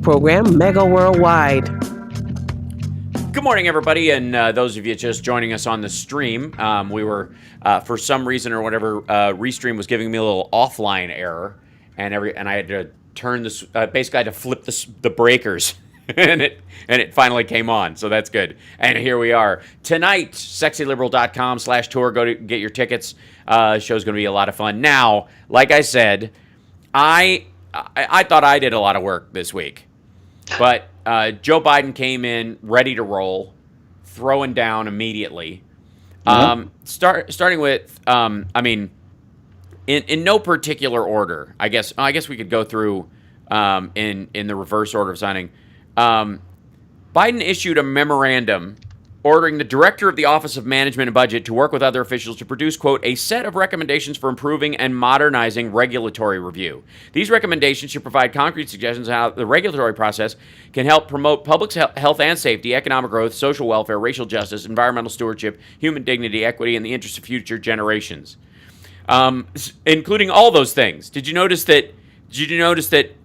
program, Mega Worldwide. Good morning, everybody, and those of you just joining us on the stream. We were, for some reason or whatever, Restream was giving me a little offline error, and I had to turn this. Basically, I had to flip the breakers, and it finally came on. So that's good. And here we are tonight. SexyLiberal.com/tour. Go to get your tickets. Show's going to be a lot of fun. Now, like I said, I thought I did a lot of work this week, but Joe Biden came in ready to roll, throwing down immediately. Starting with, in no particular order. I guess we could go through in the reverse order of signing. Biden issued a memorandum ordering the director of the Office of Management and Budget to work with other officials to produce, quote, a set of recommendations for improving and modernizing regulatory review. These recommendations should provide concrete suggestions on how the regulatory process can help promote public health and safety, economic growth, social welfare, racial justice, environmental stewardship, human dignity, equity, and the interests of future generations. Including all those things. Did you notice that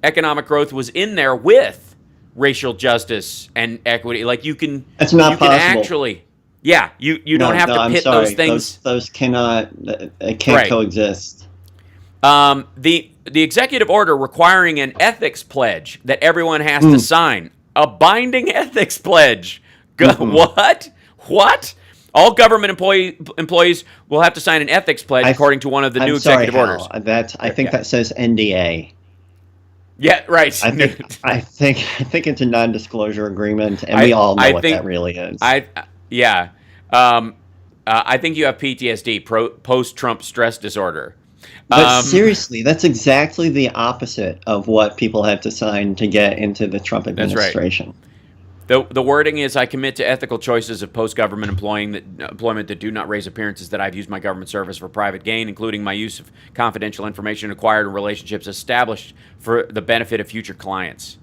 economic growth was in there with racial justice and equity? Like you can, it's not possible. Can actually, you don't have to pit those things. Those can't coexist. The executive order requiring an ethics pledge that everyone has to sign, a binding ethics pledge. What? All government employees will have to sign an ethics pledge according to one of the new executive orders. I think that says NDA. Yeah, right. I think it's a non-disclosure agreement, and we all know what that really is. I think you have PTSD, post-Trump stress disorder. But seriously, that's exactly the opposite of what people have to sign to get into the Trump administration. That's right. The wording is, I commit to ethical choices of post-government employment that do not raise appearances that I've used my government service for private gain, including my use of confidential information acquired in relationships established for the benefit of future clients.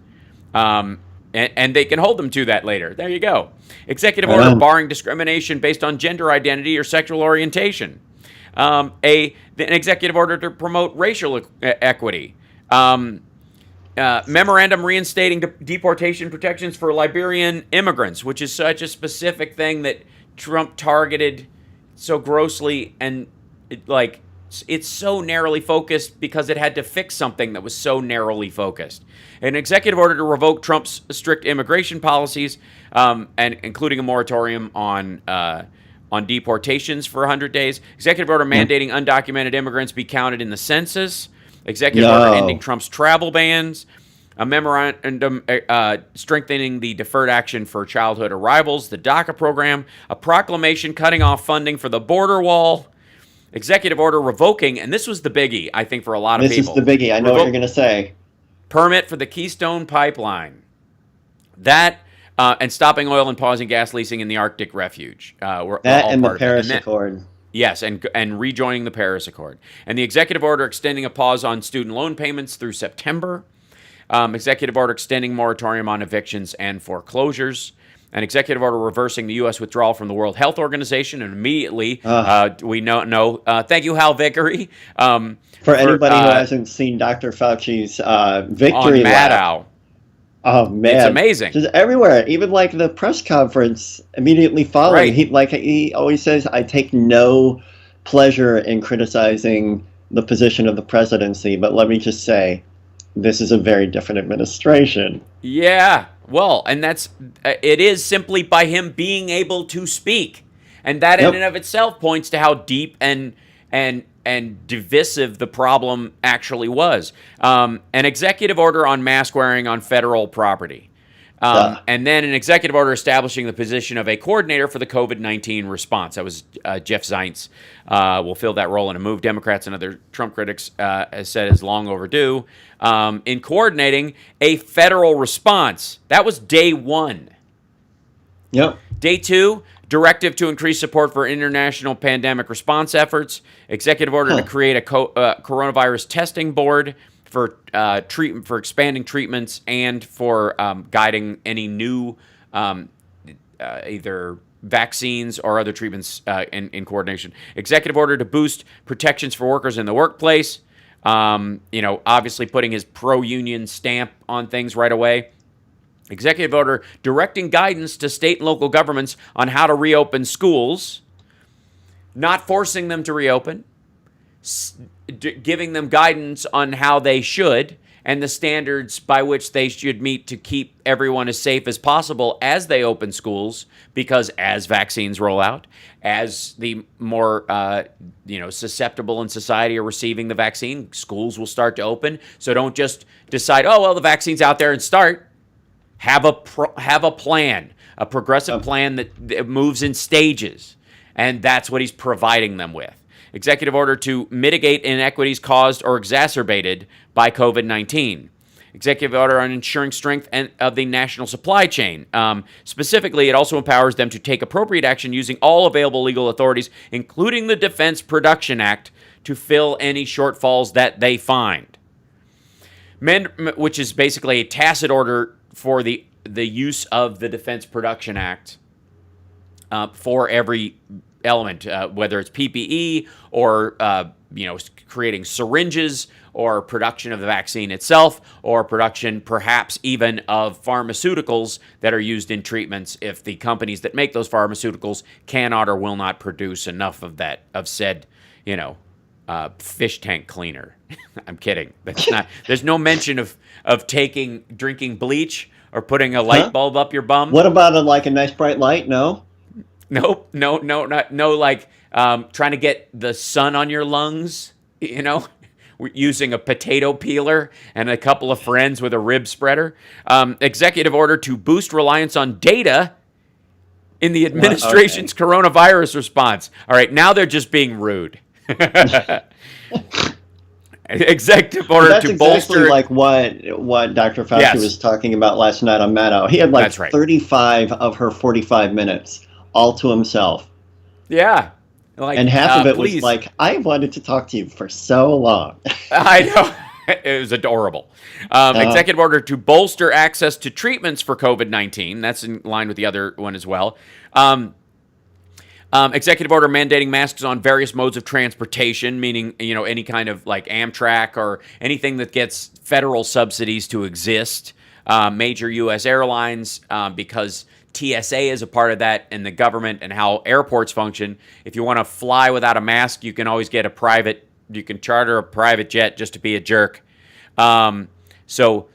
And they can hold them to that later. There you go. Executive order barring discrimination based on gender identity or sexual orientation. An executive order to promote racial equity. Memorandum reinstating deportation protections for Liberian immigrants, which is such a specific thing that Trump targeted so grossly, and it's so narrowly focused because it had to fix something that was so narrowly focused. An executive order to revoke Trump's strict immigration policies, and including a moratorium on deportations for 100 days. Executive order mandating undocumented immigrants be counted in the census. Executive order ending Trump's travel bans, a memorandum strengthening the deferred action for childhood arrivals, the DACA program, a proclamation cutting off funding for the border wall, executive order revoking, and this was the biggie, I think, for a lot of people. This is the biggie. I know what you're going to say. Permit for the Keystone Pipeline. That and stopping oil and pausing gas leasing in the Arctic Refuge. That and the Paris Accord. Yes, and rejoining the Paris Accord. And the executive order extending a pause on student loan payments through September. Executive order extending moratorium on evictions and foreclosures. An executive order reversing the U.S. withdrawal from the World Health Organization. And immediately, we know thank you, Hal Vickery. For anybody who hasn't seen Dr. Fauci's victory lap. Oh man, it's amazing. Just everywhere, even like the press conference immediately following. Right. He always says, "I take no pleasure in criticizing the position of the presidency, but let me just say, this is a very different administration." Yeah, well, and it is simply by him being able to speak, and that in and of itself points to how deep and divisive the problem actually was. An executive order on mask wearing on federal property. And then an executive order establishing the position of a coordinator for the COVID-19 response. That was Jeff Zients will fill that role in a move Democrats and other Trump critics has said is long overdue. In coordinating a federal response. That was day one. Yep. Day two, directive to increase support for international pandemic response efforts. Executive order to create a coronavirus testing board for treatment, for expanding treatments and for guiding any new either vaccines or other treatments in coordination. Executive order to boost protections for workers in the workplace. Obviously putting his pro-union stamp on things right away. Executive order directing guidance to state and local governments on how to reopen schools, not forcing them to reopen, giving them guidance on how they should and the standards by which they should meet to keep everyone as safe as possible as they open schools, because as vaccines roll out, as the more susceptible in society are receiving the vaccine, schools will start to open. So don't just decide, oh, well, the vaccine's out there and start. Have a plan, a progressive plan that moves in stages. And that's what he's providing them with. Executive order to mitigate inequities caused or exacerbated by COVID-19. Executive order on ensuring strength of the national supply chain. Specifically, it also empowers them to take appropriate action using all available legal authorities, including the Defense Production Act, to fill any shortfalls that they find. Which is basically a tacit order for the use of the Defense Production Act for every element, whether it's PPE or creating syringes or production of the vaccine itself, or production perhaps even of pharmaceuticals that are used in treatments if the companies that make those pharmaceuticals cannot or will not produce enough of that, of said, fish tank cleaner. I'm kidding. That's not. There's no mention of drinking bleach or putting a light bulb up your bum. What about a nice bright light? No. Nope. No. Like trying to get the sun on your lungs. Using a potato peeler and a couple of friends with a rib spreader. Executive order to boost reliance on data in the administration's coronavirus response. All right, now they're just being rude. Executive order to bolster. That's exactly like what Dr. Fauci was talking about last night on Maddow. He had 35 of her 45 minutes all to himself. Yeah. And half of it was like, I wanted to talk to you for so long. I know. It was adorable. Executive order to bolster access to treatments for COVID-19. That's in line with the other one as well. Executive order mandating masks on various modes of transportation, meaning, any kind of like Amtrak or anything that gets federal subsidies to exist. Major U.S. airlines, because TSA is a part of that, and the government and how airports function. If you want to fly without a mask, you can always get you can charter a private jet just to be a jerk. So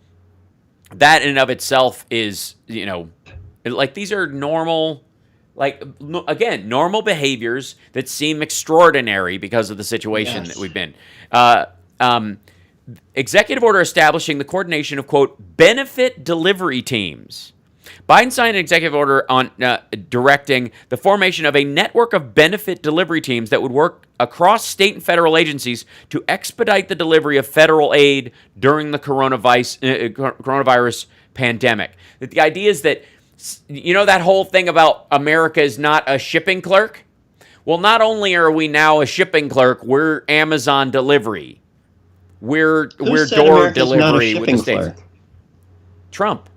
that in and of itself is, these are normal, normal behaviors that seem extraordinary because of the situation that we've been. Executive order establishing the coordination of, quote, benefit delivery teams. Biden signed an executive order on directing the formation of a network of benefit delivery teams that would work across state and federal agencies to expedite the delivery of federal aid during the coronavirus pandemic. The idea is that, that whole thing about America is not a shipping clerk? Well, not only are we now a shipping clerk, we're Amazon delivery. We're door delivery with the states. Trump.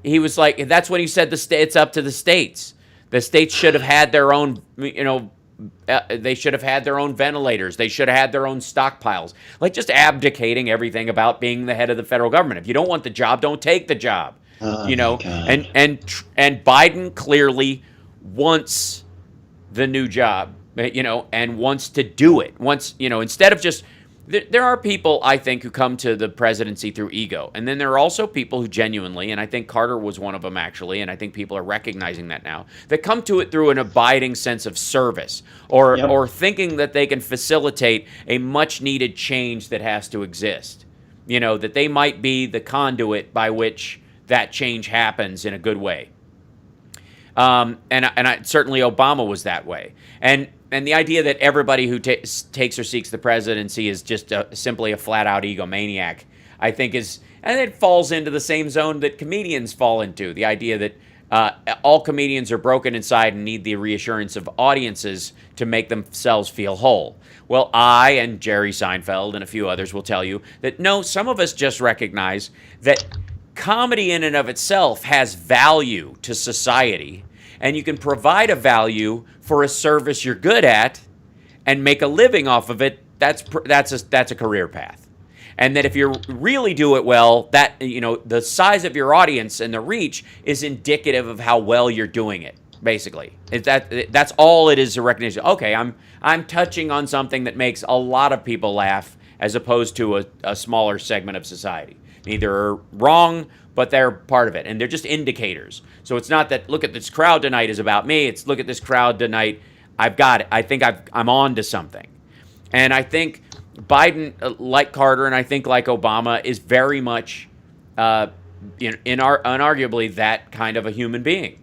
He was like, that's when he said it's up to the states. The states should have had their own, they should have had their own ventilators. They should have had their own stockpiles. Just abdicating everything about being the head of the federal government. If you don't want the job, don't take the job. And Biden clearly wants the new job, and wants to do it. Instead of just. There are people, I think, who come to the presidency through ego. And then there are also people who genuinely, and I think Carter was one of them actually, and I think people are recognizing that now, that come to it through an abiding sense of service or thinking that they can facilitate a much-needed change that has to exist. That they might be the conduit by which that change happens in a good way. Certainly Obama was that way. And the idea that everybody who takes or seeks the presidency is just simply a flat-out egomaniac, I think and it falls into the same zone that comedians fall into. The idea that all comedians are broken inside and need the reassurance of audiences to make themselves feel whole. Well, I and Jerry Seinfeld and a few others will tell you that no, some of us just recognize that comedy in and of itself has value to society. And you can provide a value for a service you're good at and make a living off of it. That's a career path. And that if you really do it well, that, the size of your audience and the reach is indicative of how well you're doing it. Basically, that's all it is, a recognition. Okay, I'm touching on something that makes a lot of people laugh, as opposed to a smaller segment of society. Neither are wrong, but they're part of it, and they're just indicators. So it's not that, look at this crowd tonight is about me. It's, look at this crowd tonight. I've got it. I think I'm on to something. And I think Biden, like Carter, and I think like Obama, is very much, unarguably, that kind of a human being.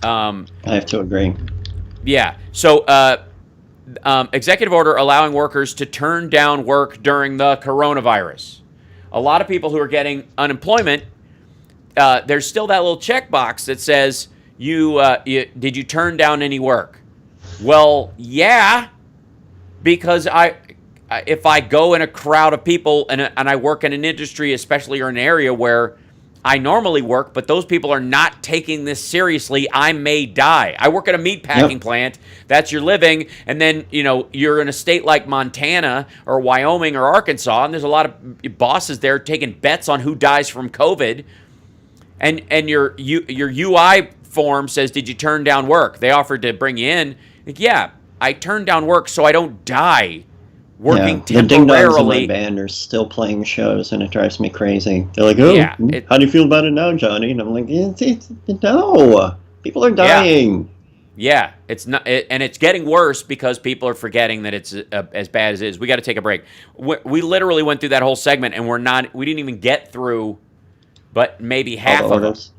I have to agree. Yeah. So, executive order allowing workers to turn down work during the coronavirus. A lot of people who are getting unemployment, there's still that little checkbox that says, did you turn down any work? Well, yeah, because if I go in a crowd of people and I work in an industry, especially or an area where I normally work, but those people are not taking this seriously, I may die. I work at a meat packing plant. That's your living. And then, you're in a state like Montana or Wyoming or Arkansas, and there's a lot of bosses there taking bets on who dies from COVID. And your UI form says, did you turn down work? They offered to bring you in. Like, yeah, I turned down work so I don't die working temporarily. The ding-dongs in my band are still playing shows, and it drives me crazy. They're like, how do you feel about it now, Johnny? And I'm like, no, people are dying. Yeah, it's not, and it's getting worse because people are forgetting that it's as bad as it is. We got to take a break. We literally went through that whole segment, and we didn't even get through, but maybe half of it.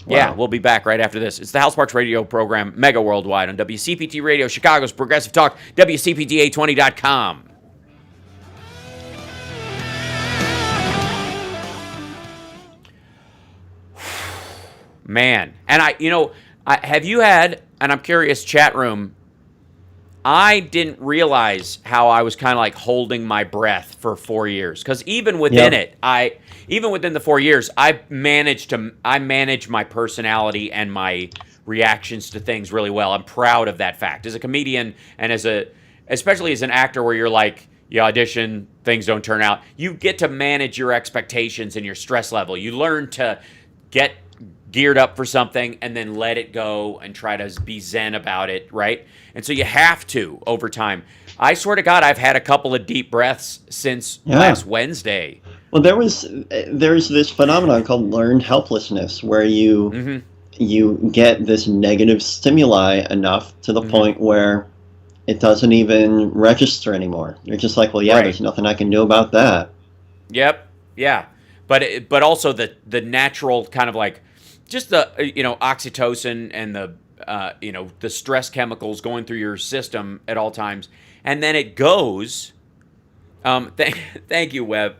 Wow. Yeah, we'll be back right after this. It's the Hal Sparks radio program, Mega Worldwide, on WCPT Radio, Chicago's Progressive Talk, WCPT820.com. Man, and have you had, and I'm curious, chat room, I didn't realize how I was kind of like holding my breath for 4 years. Because even within even within the 4 years, I manage my personality and my reactions to things really well. I'm proud of that fact. As a comedian and especially as an actor where you're like, you audition, things don't turn out, you get to manage your expectations and your stress level. You learn to get geared up for something and then let it go and try to be zen about it, right? And so you have to over time. I swear to God, I've had a couple of deep breaths since last Wednesday. Well, there's this phenomenon called learned helplessness, where you get this negative stimuli enough to the point where it doesn't even register anymore. You're just like, well, there's nothing I can do about that. Yep. Yeah. But also the natural kind of like, just the oxytocin and the stress chemicals going through your system at all times, and then it goes. Thank you, Webb.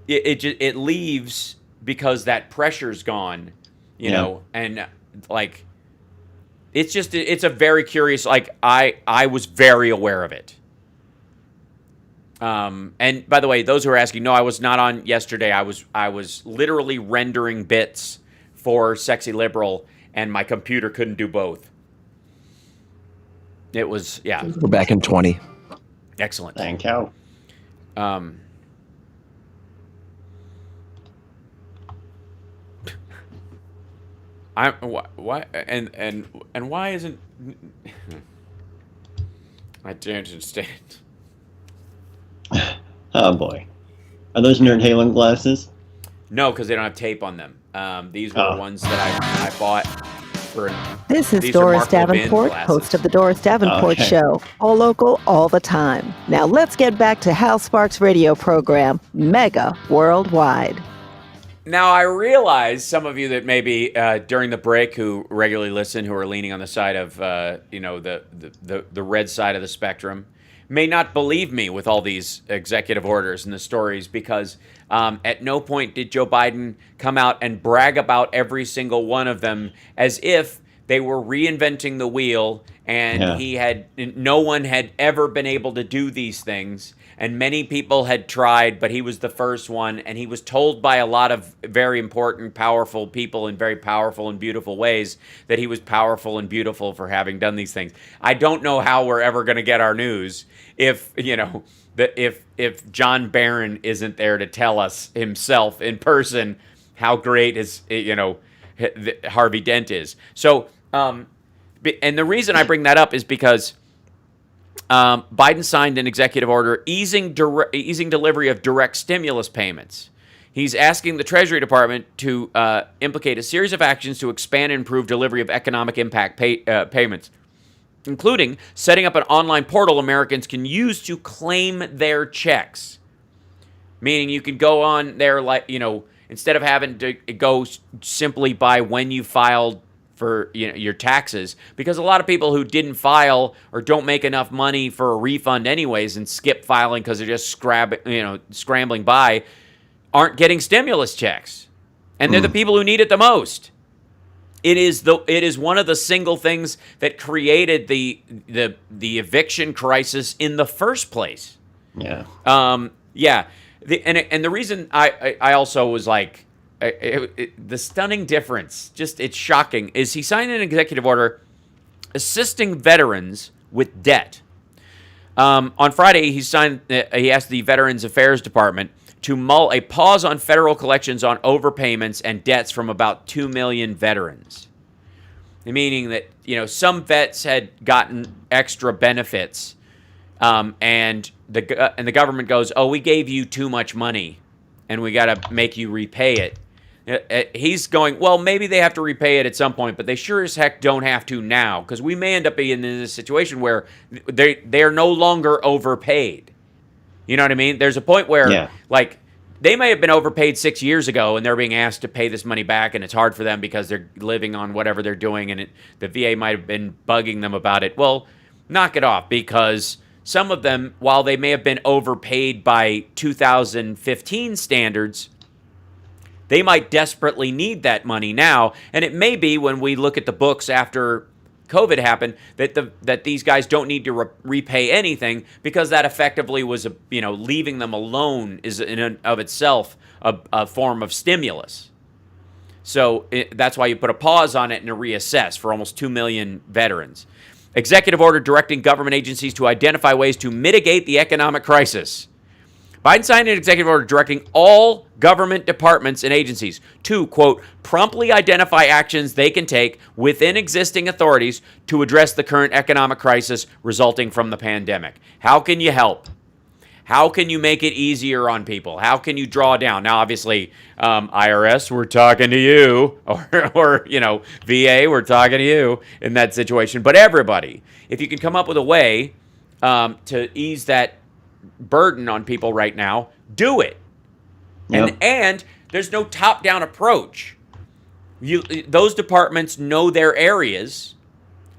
It leaves because that pressure's gone, and like it's a very curious. Like I was very aware of it. And by the way, those who are asking, no, I was not on yesterday. I was literally rendering bits for Sexy Liberal, and my computer couldn't do both. It was, We're back in 20. Excellent. Thank you. Why and why isn't I don't understand. Oh boy, are those Nerd Halen glasses? No, because they don't have tape on them. These were ones that I bought for. This is Doris Davenport, host of the Doris Davenport Show. All local, all the time. Now let's get back to Hal Sparks' radio program, Mega Worldwide. Now I realize some of you that maybe during the break who regularly listen, who are leaning on the side of the red side of the spectrum, may not believe me with all these executive orders and the stories, because at no point did Joe Biden come out and brag about every single one of them as if they were reinventing the wheel and no one had ever been able to do these things. And many people had tried, but he was the first one. And he was told by a lot of very important, powerful people in very powerful and beautiful ways that he was powerful and beautiful for having done these things. I don't know how we're ever going to get our news if that if John Barron isn't there to tell us himself in person how great Harvey Dent is. So, and the reason I bring that up is because Biden signed an executive order easing delivery of direct stimulus payments. He's asking the Treasury Department to implicate a series of actions to expand and improve delivery of economic impact payments, including setting up an online portal Americans can use to claim their checks. Meaning you could go on there, instead of having to go simply by when you filed for your taxes, because a lot of people who didn't file or don't make enough money for a refund anyways and skip filing because they're just scrambling by, aren't getting stimulus checks, and they're the people who need it the most. It is one of the single things that created the eviction crisis in the first place. Yeah. Yeah. The reason I also was like, the stunning difference, it's shocking, is he signed an executive order assisting veterans with debt. On Friday, he asked the Veterans Affairs Department to mull a pause on federal collections on overpayments and debts from about 2 million veterans. Meaning that, some vets had gotten extra benefits, and the government goes, "Oh, we gave you too much money, and we got to make you repay it." He's going, well, maybe they have to repay it at some point, but they sure as heck don't have to now, because we may end up being in this situation where they are no longer overpaid. You know what I mean? There's a point where, they may have been overpaid 6 years ago, and they're being asked to pay this money back, and it's hard for them because they're living on whatever they're doing, and the VA might have been bugging them about it. Well, knock it off, because some of them, while they may have been overpaid by 2015 standards, they might desperately need that money now. And it may be, when we look at the books after COVID happened, that these guys don't need to repay anything, because that effectively was leaving them alone is in and of itself a form of stimulus. So that's why you put a pause on it and a reassess for almost 2 million veterans. Executive order directing government agencies to identify ways to mitigate the economic crisis. Biden signed an executive order directing all government departments and agencies to, quote, promptly identify actions they can take within existing authorities to address the current economic crisis resulting from the pandemic. How can you help? How can you make it easier on people? How can you draw down? Now, obviously, IRS, we're talking to you, or VA, we're talking to you in that situation. But everybody, if you can come up with a way to ease that burden on people right now, do it. Yep. And there's no top-down approach. Those departments know their areas.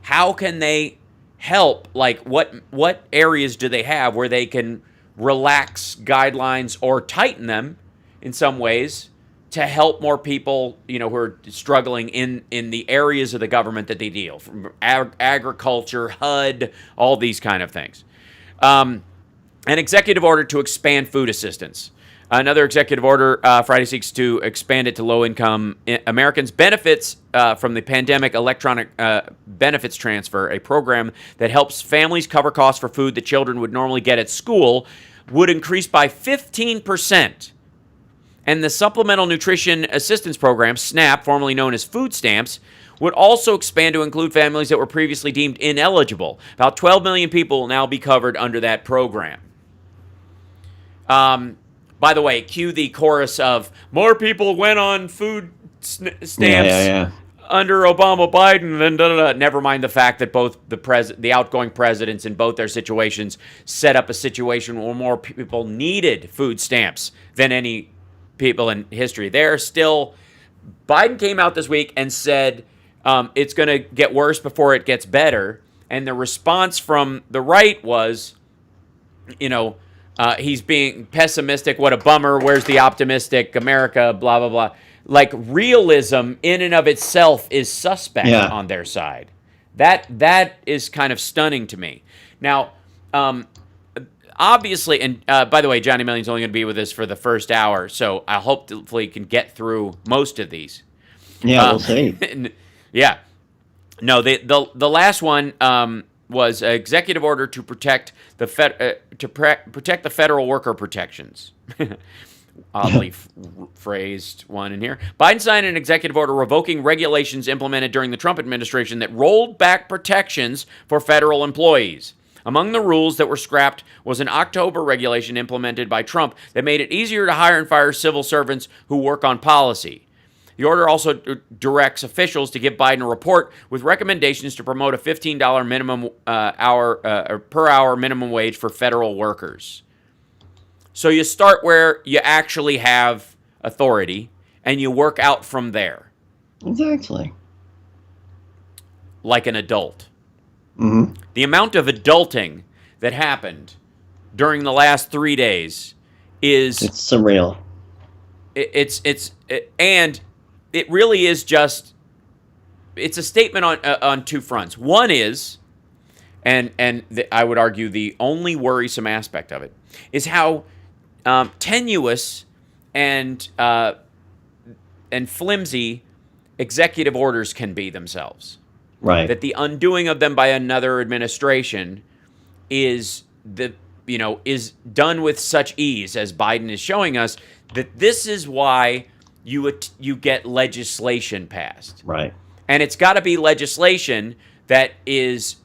How can they help? Like, what areas do they have where they can relax guidelines or tighten them in some ways to help more people, who are struggling in the areas of the government that they deal, from agriculture, HUD, all these kind of things. An executive order to expand food assistance. Another executive order Friday seeks to expand it to low-income Americans. Benefits from the pandemic electronic benefits transfer, a program that helps families cover costs for food that children would normally get at school, would increase by 15%. And the Supplemental Nutrition Assistance Program, SNAP, formerly known as food stamps, would also expand to include families that were previously deemed ineligible. About 12 million people will now be covered under that program. By the way, cue the chorus of more people went on food stamps under Obama, Biden, then never mind the fact that both the outgoing presidents in both their situations set up a situation where more people needed food stamps than any people in history. Biden came out this week and said it's going to get worse before it gets better, and the response from the right was, he's being pessimistic. What a bummer. Where's the optimistic America? Blah, blah, blah. Like, realism in and of itself is suspect on their side. That is kind of stunning to me. Now, obviously, and by the way, Johnny Million's only going to be with us for the first hour, so I hopefully can get through most of these. Yeah, we'll see. Yeah. No, the last one, was an executive order to protect the protect the federal worker protections. Oddly phrased one in here. Biden signed an executive order revoking regulations implemented during the Trump administration that rolled back protections for federal employees. Among the rules that were scrapped was an October regulation implemented by Trump that made it easier to hire and fire civil servants who work on policy. The order also directs officials to give Biden a report with recommendations to promote a $15 minimum per hour minimum wage for federal workers. So you start where you actually have authority, and you work out from there. Exactly. Like an adult. Mm-hmm. The amount of adulting that happened during the last 3 days is... It's surreal. And it really is just... It's a statement on two fronts. One is, I would argue the only worrisome aspect of it, is how tenuous and flimsy executive orders can be themselves. Right. That the undoing of them by another administration is done with such ease, as Biden is showing us, that this is why you get legislation passed. Right. And it's got to be legislation that is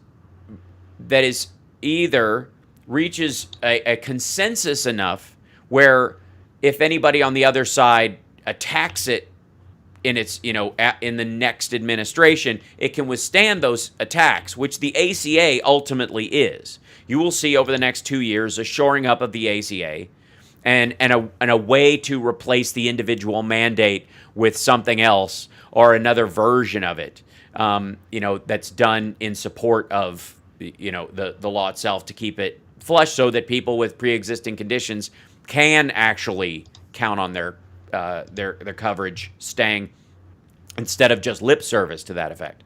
either reaches a consensus enough where if anybody on the other side attacks it in its, in the next administration, it can withstand those attacks, which the ACA ultimately is. You will see over the next 2 years a shoring up of the ACA and a way to replace the individual mandate with something else or another version of it, that's done in support of, the law itself to keep it flush so that people with pre-existing conditions can actually count on their coverage staying instead of just lip service to that effect.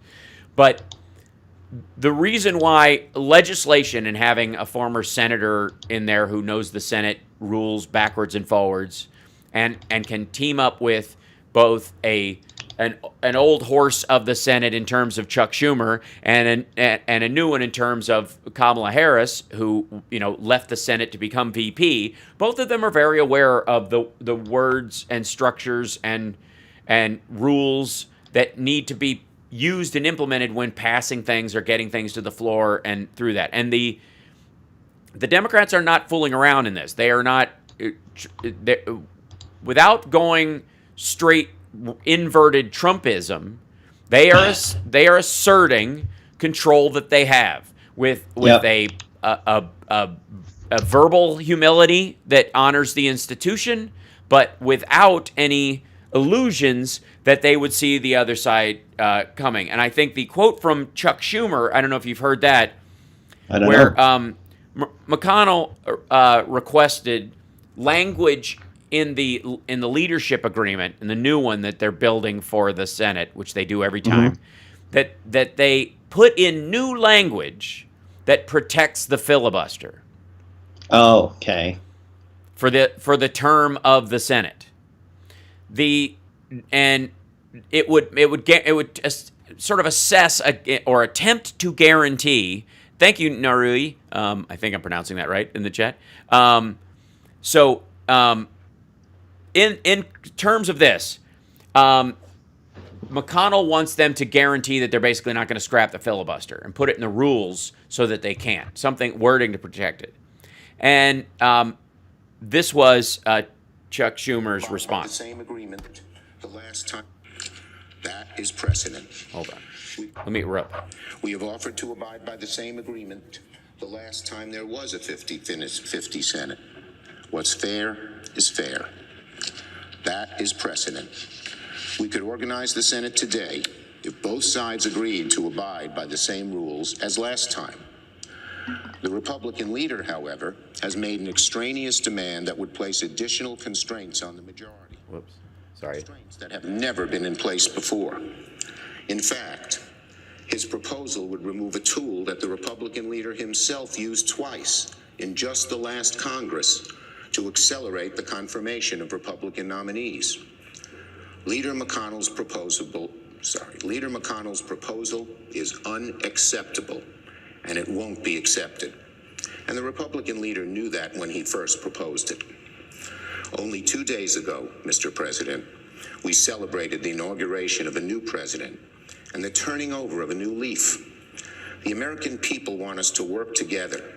But the reason why legislation and having a former senator in there who knows the Senate rules backwards and forwards and can team up with both an old horse of the Senate in terms of Chuck Schumer and a new one in terms of Kamala Harris, who left the Senate to become VP. Both of them are very aware of the words and structures and rules that need to be used and implemented when passing things or getting things to the floor and through that. And the Democrats are not fooling around in this. They are not, without going straight inverted Trumpism, they are asserting control that they have with a verbal humility that honors the institution, but without any illusions that they would see the other side coming. And I think the quote from Chuck Schumer, I don't know if you've heard that, where McConnell requested language in the leadership agreement, in the new one that they're building for the Senate, which they do every time, that they put in new language that protects the filibuster. Oh, okay. For the term of the Senate. And it would sort of assess or attempt to guarantee. Thank you, Narui. I think I'm pronouncing that right in the chat. In terms of this, McConnell wants them to guarantee that they're basically not going to scrap the filibuster and put it in the rules so that they can't. Wording to protect it. And this was Chuck Schumer's response. The same agreement the last time. That is precedent. Hold on. Let me interrupt. We have offered to abide by the same agreement the last time there was a 50-50 Senate. What's fair is fair. That is precedent. We could organize the Senate today if both sides agreed to abide by the same rules as last time. The Republican leader, however, has made an extraneous demand that would place additional constraints on the majority. Whoops. Sorry. Constraints that have never been in place before. In fact, his proposal would remove a tool that the Republican leader himself used twice in just the last Congress to accelerate the confirmation of Republican nominees. Leader McConnell's proposal is unacceptable and it won't be accepted. And the Republican leader knew that when he first proposed it. Only 2 days ago, Mr. President, we celebrated the inauguration of a new president and the turning over of a new leaf. The American people want us to work together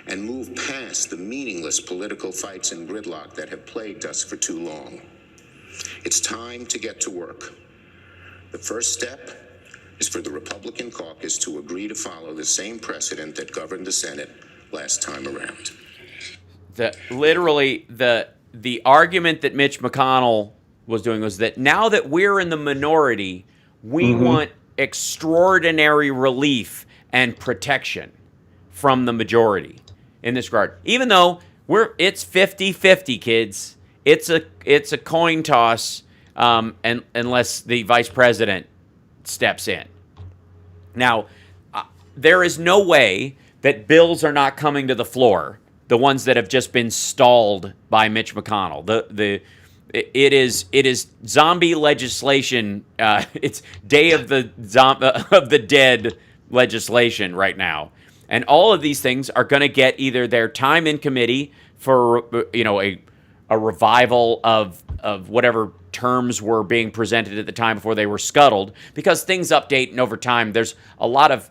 and move past the meaningless political fights and gridlock that have plagued us for too long. It's time to get to work. The first step is for the Republican caucus to agree to follow the same precedent that governed the Senate last time around. The argument that Mitch McConnell was doing was that now that we're in the minority, we want extraordinary relief and protection from the majority in this regard. Even though it's 50-50, kids. It's a coin toss, unless the vice president steps in. Now, there is no way that bills are not coming to the floor, the ones that have just been stalled by Mitch McConnell. It is zombie legislation. It's Day of the Dead legislation right now, and all of these things are going to get either their time in committee for a revival of whatever terms were being presented at the time before they were scuttled, because things update, and over time there's a lot of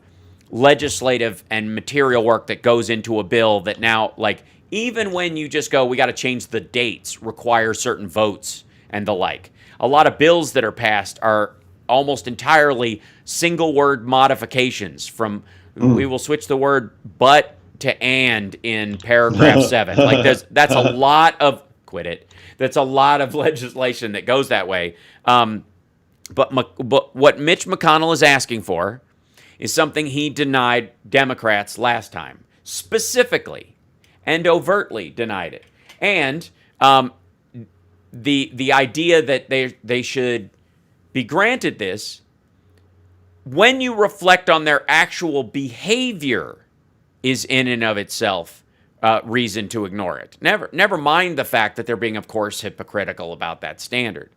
legislative and material work that goes into a bill that now, like, even when you just go, we got to change the dates, require certain votes and the like. A lot of bills that are passed are almost entirely single word modifications from we will switch the word but to and in paragraph 7. Like that's a lot of that's a lot of legislation that goes that way. But what Mitch McConnell is asking for is something he denied Democrats last time, specifically and overtly denied it. And the idea that they should be granted this, when you reflect on their actual behavior, is in and of itself reason to ignore it. Never mind the fact that they're being, of course, hypocritical about that standard.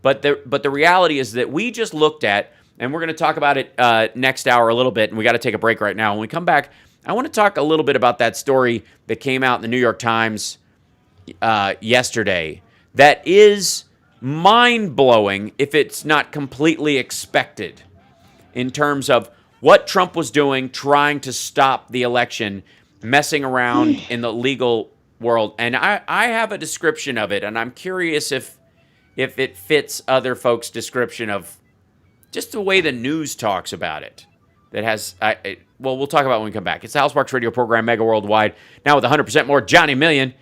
But the reality is that we just looked at, and we're going to talk about it next hour a little bit, and we got to take a break right now. When we come back, I want to talk a little bit about that story that came out in the New York Times yesterday that is mind-blowing if it's not completely expected in terms of what Trump was doing, trying to stop the election, messing around in the legal world. And I have a description of it, and I'm curious if it fits other folks' description of just the way the news talks about it. That has, we'll talk about it when we come back. It's the House Sparks Radio program, Mega Worldwide. Now with 100% more Johnny Million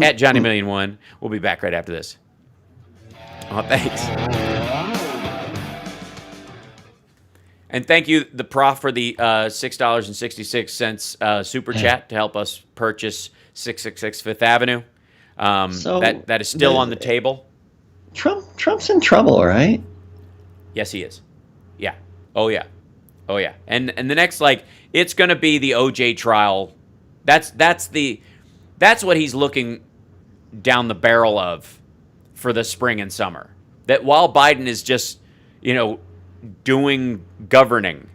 at Johnny Million 1. We'll be back right after this. Oh, thanks. And thank you, the Prof, for the $6.66 super chat to help us purchase 666 Fifth Avenue. That is still on the table. Trump's in trouble, right? Yes, he is. Yeah. Oh, yeah. And the next, it's going to be the OJ trial. That's what he's looking down the barrel of for the spring and summer. That while Biden is just, doing governing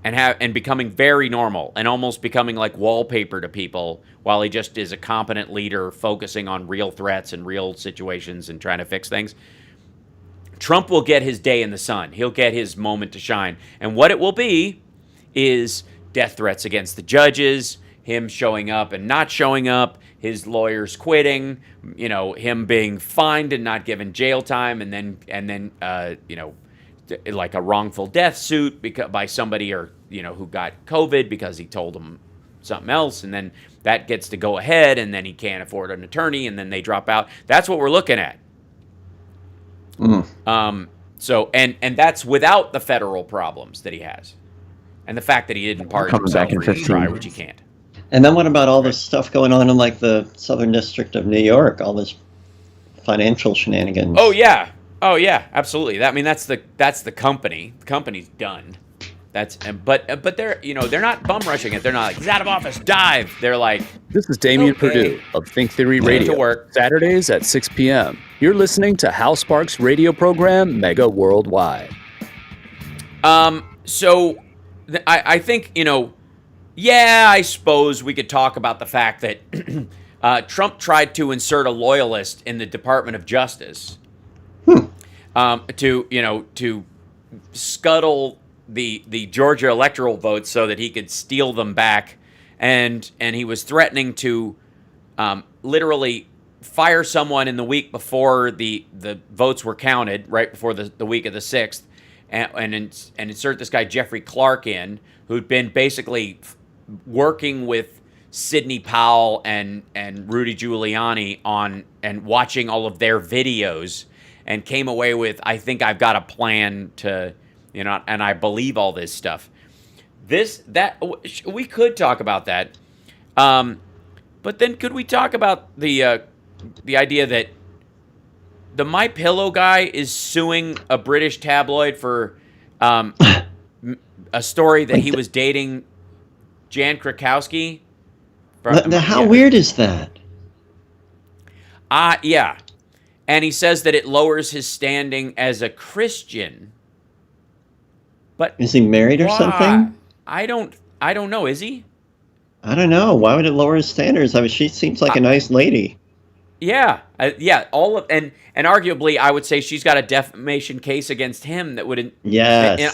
and becoming very normal and almost becoming like wallpaper to people, while he just is a competent leader focusing on real threats and real situations and trying to fix things, Trump will get his day in the sun. He'll get his moment to shine. And what it will be is death threats against the judges, him showing up and not showing up, his lawyers quitting, him being fined and not given jail time, and then like a wrongful death suit by somebody who got COVID because he told them something else, and then that gets to go ahead, and then he can't afford an attorney, and then they drop out. That's what we're looking at. So that's without the federal problems that he has, and the fact that he didn't pardon himself or even try, which he can't. And then what about all this stuff going on in the Southern District of New York? All this financial shenanigans. Oh yeah, absolutely. That's the company. The company's done. But they're they're not bum rushing it. They're not like, he's out of office, dive. They're like, this is Damian Perdue of Think Theory Radio. To work. Saturdays at 6 p.m. You're listening to House Sparks radio program, Mega Worldwide. So I think Yeah, I suppose we could talk about the fact that Trump tried to insert a loyalist in the Department of Justice to scuttle the Georgia electoral votes so that he could steal them back, and he was threatening to literally fire someone in the week before the votes were counted, right before the week of the 6th, and insert this guy Jeffrey Clark in, who'd been basically working with Sidney Powell and Rudy Giuliani on and watching all of their videos, and came away with, I think I've got a plan to, and I believe all this stuff. We could talk about that, but then could we talk about the idea that the My Pillow guy is suing a British tabloid for a story that he was dating Jan Krakowski? How weird is that? Yeah. And he says that it lowers his standing as a Christian. But is he married or something? I don't know. Is he? I don't know. Why would it lower his standards? I mean, she seems like a nice lady. Yeah. All of and arguably, I would say she's got a defamation case against him that would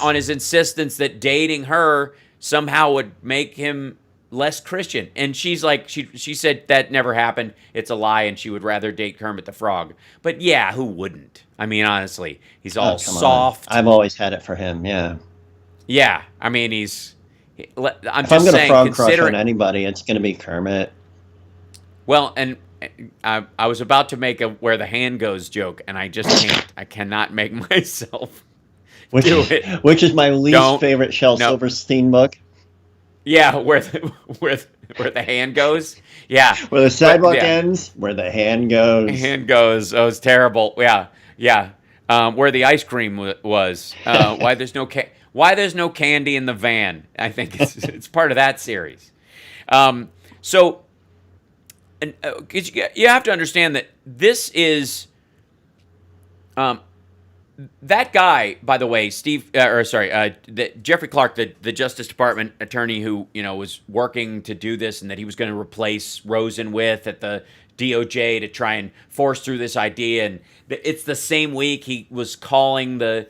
on his insistence that dating her somehow would make him less Christian. And she's like, she said that never happened. It's a lie, and she would rather date Kermit the Frog. But yeah, who wouldn't? I mean, honestly, he's all soft. I've always had it for him. Yeah. Yeah. I mean, if I'm going to frog crush on anybody, it's going to be Kermit. Well, and I was about to make a where the hand goes joke, and I just can't. I cannot make myself do it. Which is my least favorite Shel Silverstein book. Yeah, where the hand goes. Yeah, where the sidewalk ends, where the hand goes. Hand goes. Oh, it's terrible. Yeah. Where the ice cream was. Why there's no candy in the van. I think it's part of that series. So, and you have to understand that this is. That guy, by the way, Jeffrey Clark, the Justice Department attorney who was working to do this, and that he was going to replace Rosen with at the DOJ to try and force through this idea. And it's the same week he was calling the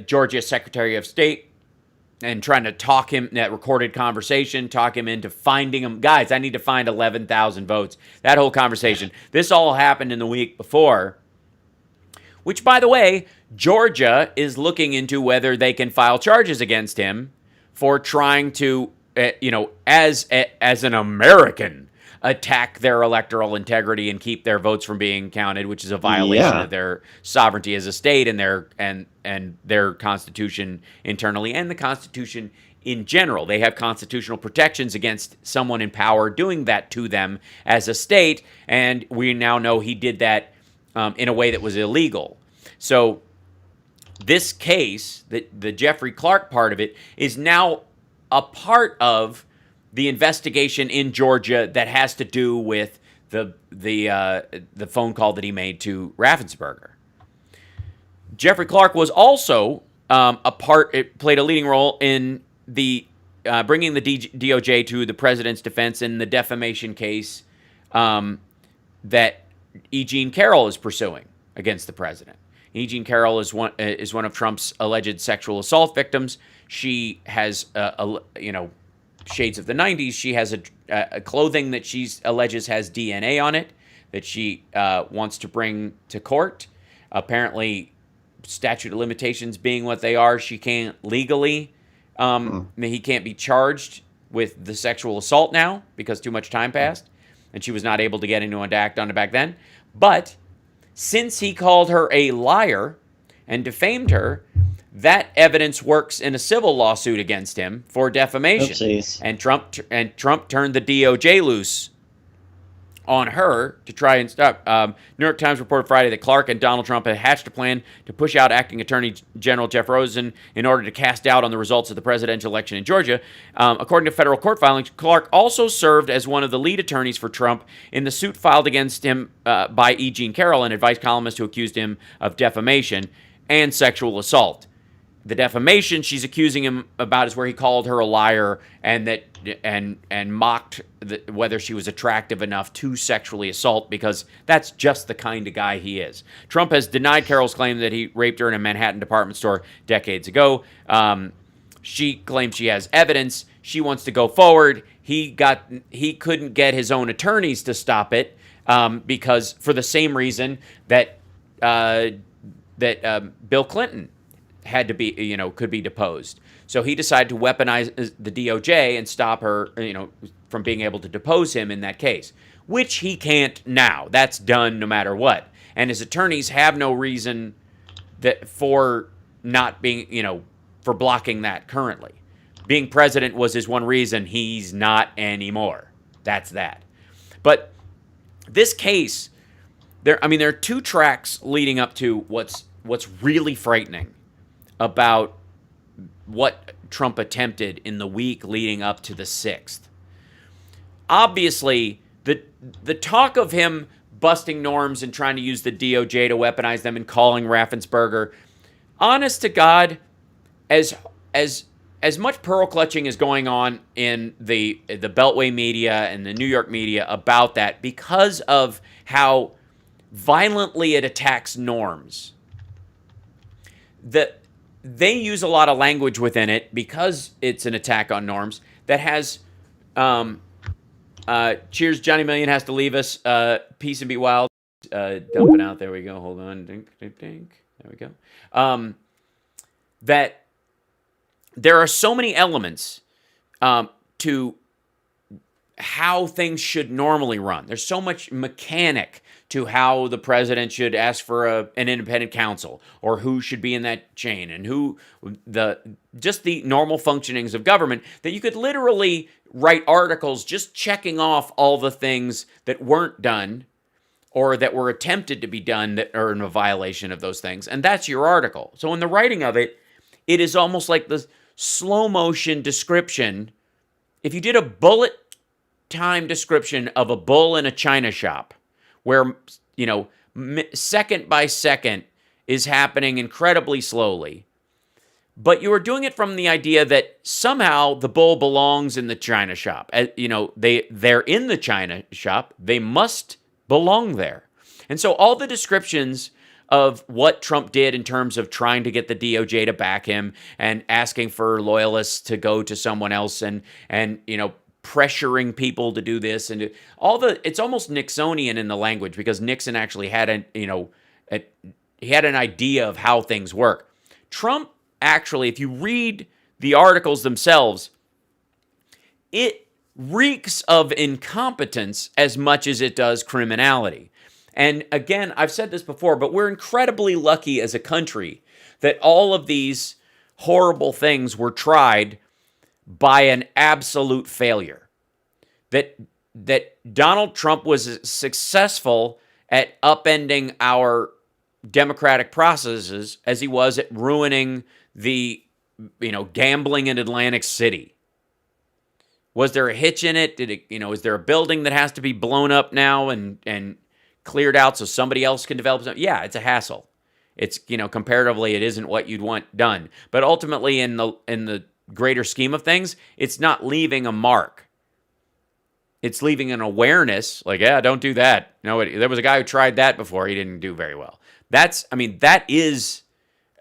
Georgia Secretary of State and trying to talk him, that recorded conversation, talk him into finding him. Guys, I need to find 11,000 votes. That whole conversation. This all happened in the week before. Which, by the way, Georgia is looking into whether they can file charges against him for trying to, as an American, attack their electoral integrity and keep their votes from being counted, which is a violation of their sovereignty as a state and their constitution internally and the Constitution in general. They have constitutional protections against someone in power doing that to them as a state, and we now know he did that in a way that was illegal. So this case, the Jeffrey Clark part of it, is now a part of the investigation in Georgia that has to do with the phone call that he made to Raffensperger. Jeffrey Clark was also played a leading role in the bringing the DOJ to the president's defense in the defamation case that E. Jean Carroll is pursuing against the president. E. Jean Carroll is one of Trump's alleged sexual assault victims. She has, shades of the 90s. She has a clothing that she alleges has DNA on it that she wants to bring to court. Apparently, statute of limitations being what they are, she can't legally. He can't be charged with the sexual assault now because too much time passed, and she was not able to get anyone to act on it back then. But since he called her a liar and defamed her, that evidence works in a civil lawsuit against him for defamation. Oopsies. And Trump turned the DOJ loose on her to try and stop. New York Times reported Friday that Clark and Donald Trump had hatched a plan to push out acting Attorney General Jeff Rosen in order to cast doubt on the results of the presidential election in Georgia. According to federal court filings, Clark also served as one of the lead attorneys for Trump in the suit filed against him by E. Jean Carroll, an advice columnist who accused him of defamation and sexual assault. the defamation she's accusing him about is where he called her a liar and that and mocked whether she was attractive enough to sexually assault, because that's just the kind of guy he is. Trump has denied Carroll's claim that he raped her in a Manhattan department store decades ago. She claims she has evidence. She wants to go forward. He couldn't get his own attorneys to stop it because for the same reason that Bill Clinton had to be, could be deposed. So he decided to weaponize the DOJ and stop her, from being able to depose him in that case, which he can't now. That's done no matter what. And his attorneys have no reason for not being, for blocking that currently. Being president was his one reason. He's not anymore. That's that. But this case, there are two tracks leading up to what's really frightening about what Trump attempted in the week leading up to the 6th. Obviously, the talk of him busting norms and trying to use the DOJ to weaponize them and calling Raffensperger, honest to God, as much pearl clutching is going on in the Beltway media and the New York media about that because of how violently it attacks norms. They use a lot of language within it because it's an attack on norms that has, cheers, Johnny Million has to leave us, peace and be wild, dumping out, there we go, hold on, dink, dink, dink, there we go, that there are so many elements to how things should normally run. There's so much mechanic to how the president should ask for an independent counsel, or who should be in that chain, and just the normal functionings of government, that you could literally write articles just checking off all the things that weren't done or that were attempted to be done that are in a violation of those things. And that's your article. So in the writing of it, it is almost like the slow motion description. If you did a bullet time description of a bull in a china shop, where, second by second is happening incredibly slowly, but you are doing it from the idea that somehow the bull belongs in the china shop. They're in the china shop. They must belong there. And so all the descriptions of what Trump did in terms of trying to get the DOJ to back him and asking for loyalists to go to someone else and pressuring people to do this and it's almost Nixonian in the language, because Nixon actually had he had an idea of how things work. Trump actually, if you read the articles themselves, it reeks of incompetence as much as it does criminality. And again, I've said this before, but we're incredibly lucky as a country that all of these horrible things were tried by an absolute failure. That Donald Trump was successful at upending our democratic processes as he was at ruining the, gambling in Atlantic City. Was there a hitch in it? Is there a building that has to be blown up now and cleared out so somebody else can develop something? Yeah, it's a hassle. It's, comparatively, it isn't what you'd want done. But ultimately, in the greater scheme of things, it's not leaving a mark. It's leaving an awareness, like, yeah, don't do that. There was a guy who tried that before. He didn't do very well. That is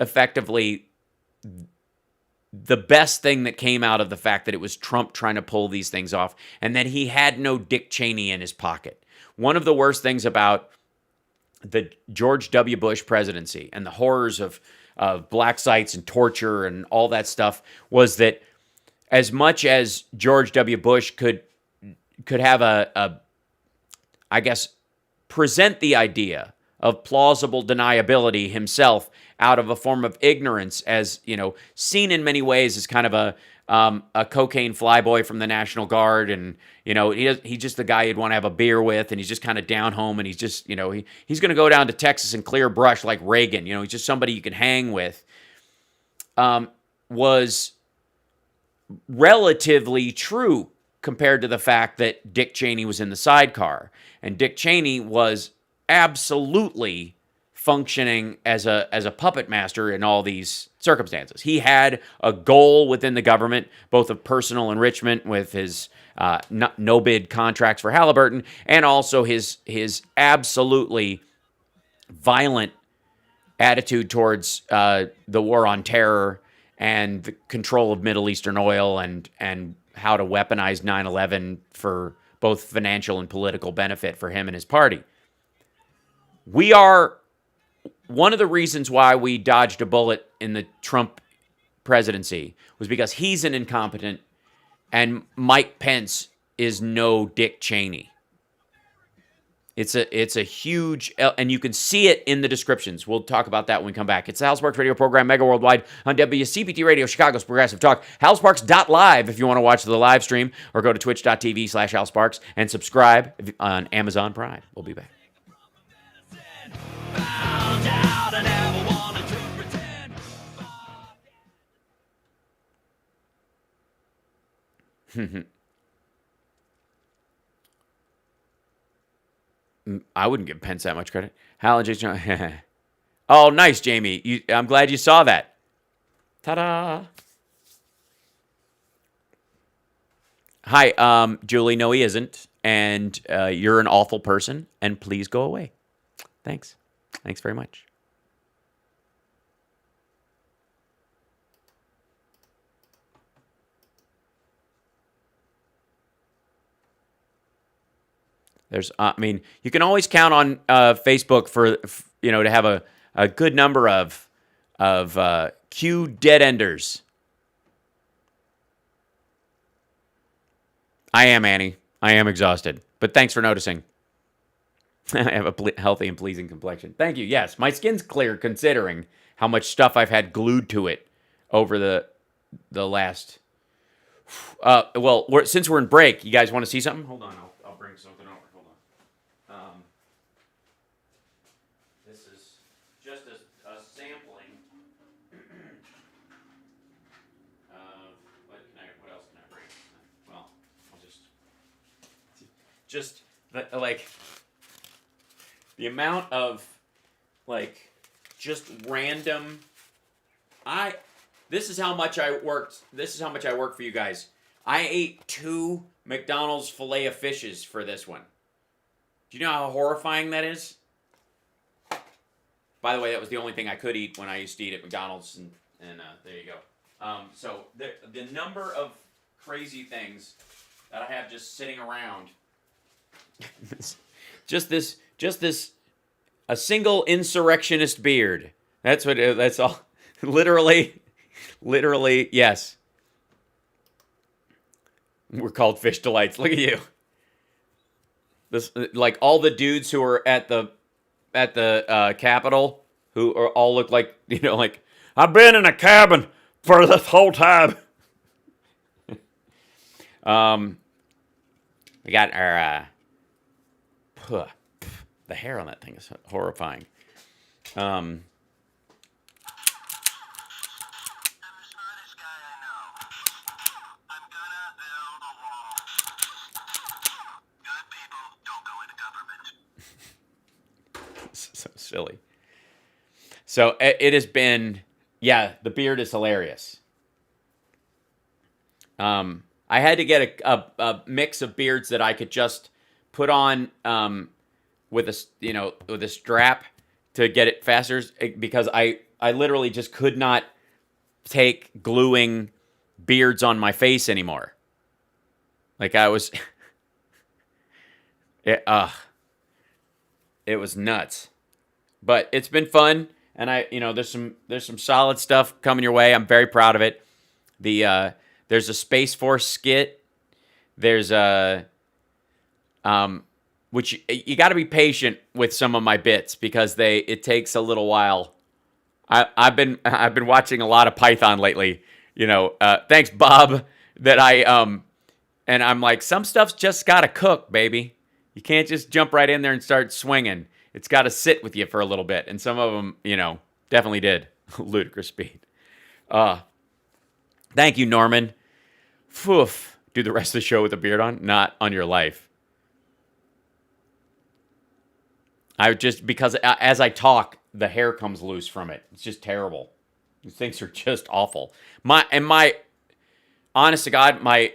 effectively the best thing that came out of the fact that it was Trump trying to pull these things off and that he had no Dick Cheney in his pocket. One of the worst things about the George W. Bush presidency and the horrors of black sites and torture and all that stuff was that as much as George W. Bush could have present the idea of plausible deniability himself out of a form of ignorance, as, seen in many ways as kind of a cocaine flyboy from the National Guard, and, he's just the guy you'd want to have a beer with, and he's just kind of down home, and he's just, he's going to go down to Texas and clear brush like Reagan, he's just somebody you can hang with, was relatively true compared to the fact that Dick Cheney was in the sidecar. And Dick Cheney was absolutely functioning as a puppet master in all these circumstances. He had a goal within the government, both of personal enrichment with his no bid contracts for Halliburton, and also his absolutely violent attitude towards the war on terror and the control of Middle Eastern oil and how to weaponize 9/11 for both financial and political benefit for him and his party. We are one of the reasons why we dodged a bullet in the Trump presidency was because he's an incompetent and Mike Pence is no Dick Cheney. It's a huge, and you can see it in the descriptions. We'll talk about that when we come back. It's the Hal Sparks radio program, Mega Worldwide, on WCPT Radio, Chicago's Progressive Talk. HalSparks.live if you want to watch the live stream, or go to twitch.tv/Hal Sparks and subscribe on Amazon Prime. We'll be back. I wouldn't give Pence that much credit. Hal and Jason. Oh, nice, Jamie. I'm glad you saw that. Ta-da. Hi, Julie. No, he isn't. And you're an awful person. And please go away. Thanks. Thanks very much. You can always count on Facebook for to have a good number of Q dead enders. I am, Annie. I am exhausted, but thanks for noticing. I have a healthy and pleasing complexion. Thank you. Yes, my skin's clear considering how much stuff I've had glued to it over the last. Since we're in break, you guys want to see something? Hold on, I'll bring something over. Hold on. This is just a sampling. What else can I bring? Well, I'll just the amount of just random. This is how much I worked. This is how much I worked for you guys. I ate 2 McDonald's filet of fishes for this one. Do you know how horrifying that is? By the way, that was the only thing I could eat when I used to eat at McDonald's, and there you go. So the number of crazy things that I have just sitting around. just this, a single insurrectionist beard. That's what. That's all. Literally, yes. We're called Fish Delights. Look at you. This, all the dudes who are at the Capitol, who all look like I've been in a cabin for this whole time. We got our the hair on that thing is horrifying. So silly. So it has been, the beard is hilarious. I had to get a mix of beards that I could just put on with a strap to get it faster, because I literally just could not take gluing beards on my face anymore. I was it was nuts. But it's been fun, and there's some solid stuff coming your way. I'm very proud of it. There's a Space Force skit. There's which you got to be patient with some of my bits because it takes a little while. I've been watching a lot of Python lately. Thanks Bob and I'm like, some stuff's just got to cook, baby. You can't just jump right in there and start swinging. It's got to sit with you for a little bit. And some of them, definitely did. Ludicrous speed. Thank you, Norman. Poof. Do the rest of the show with a beard on? Not on your life. Because as I talk, the hair comes loose from it. It's just terrible. These things are just awful. My honest to God, my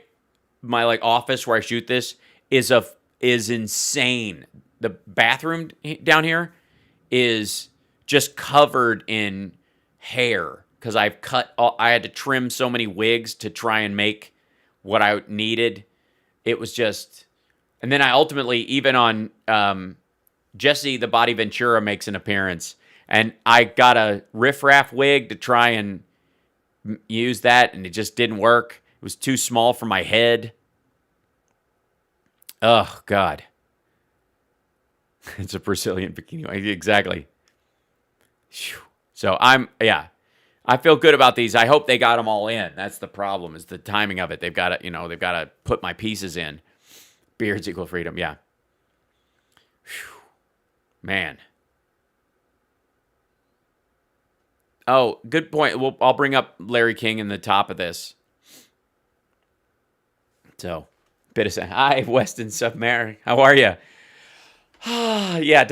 like office where I shoot this is insane. The bathroom down here is just covered in hair because I had to trim so many wigs to try and make what I needed. It was just, and then I ultimately, even on Jesse the Body Ventura makes an appearance, and I got a riffraff wig to try and use that, and it just didn't work. It was too small for my head. Oh, God. It's a Brazilian bikini. Exactly. So I feel good about these. I hope they got them all in. That's the problem, is the timing of it. They've got to put my pieces in. Beards equal freedom. Yeah. Man. Oh, good point. I'll bring up Larry King in the top of this. So, bit of hi, Weston Submarine. How are you? Yeah,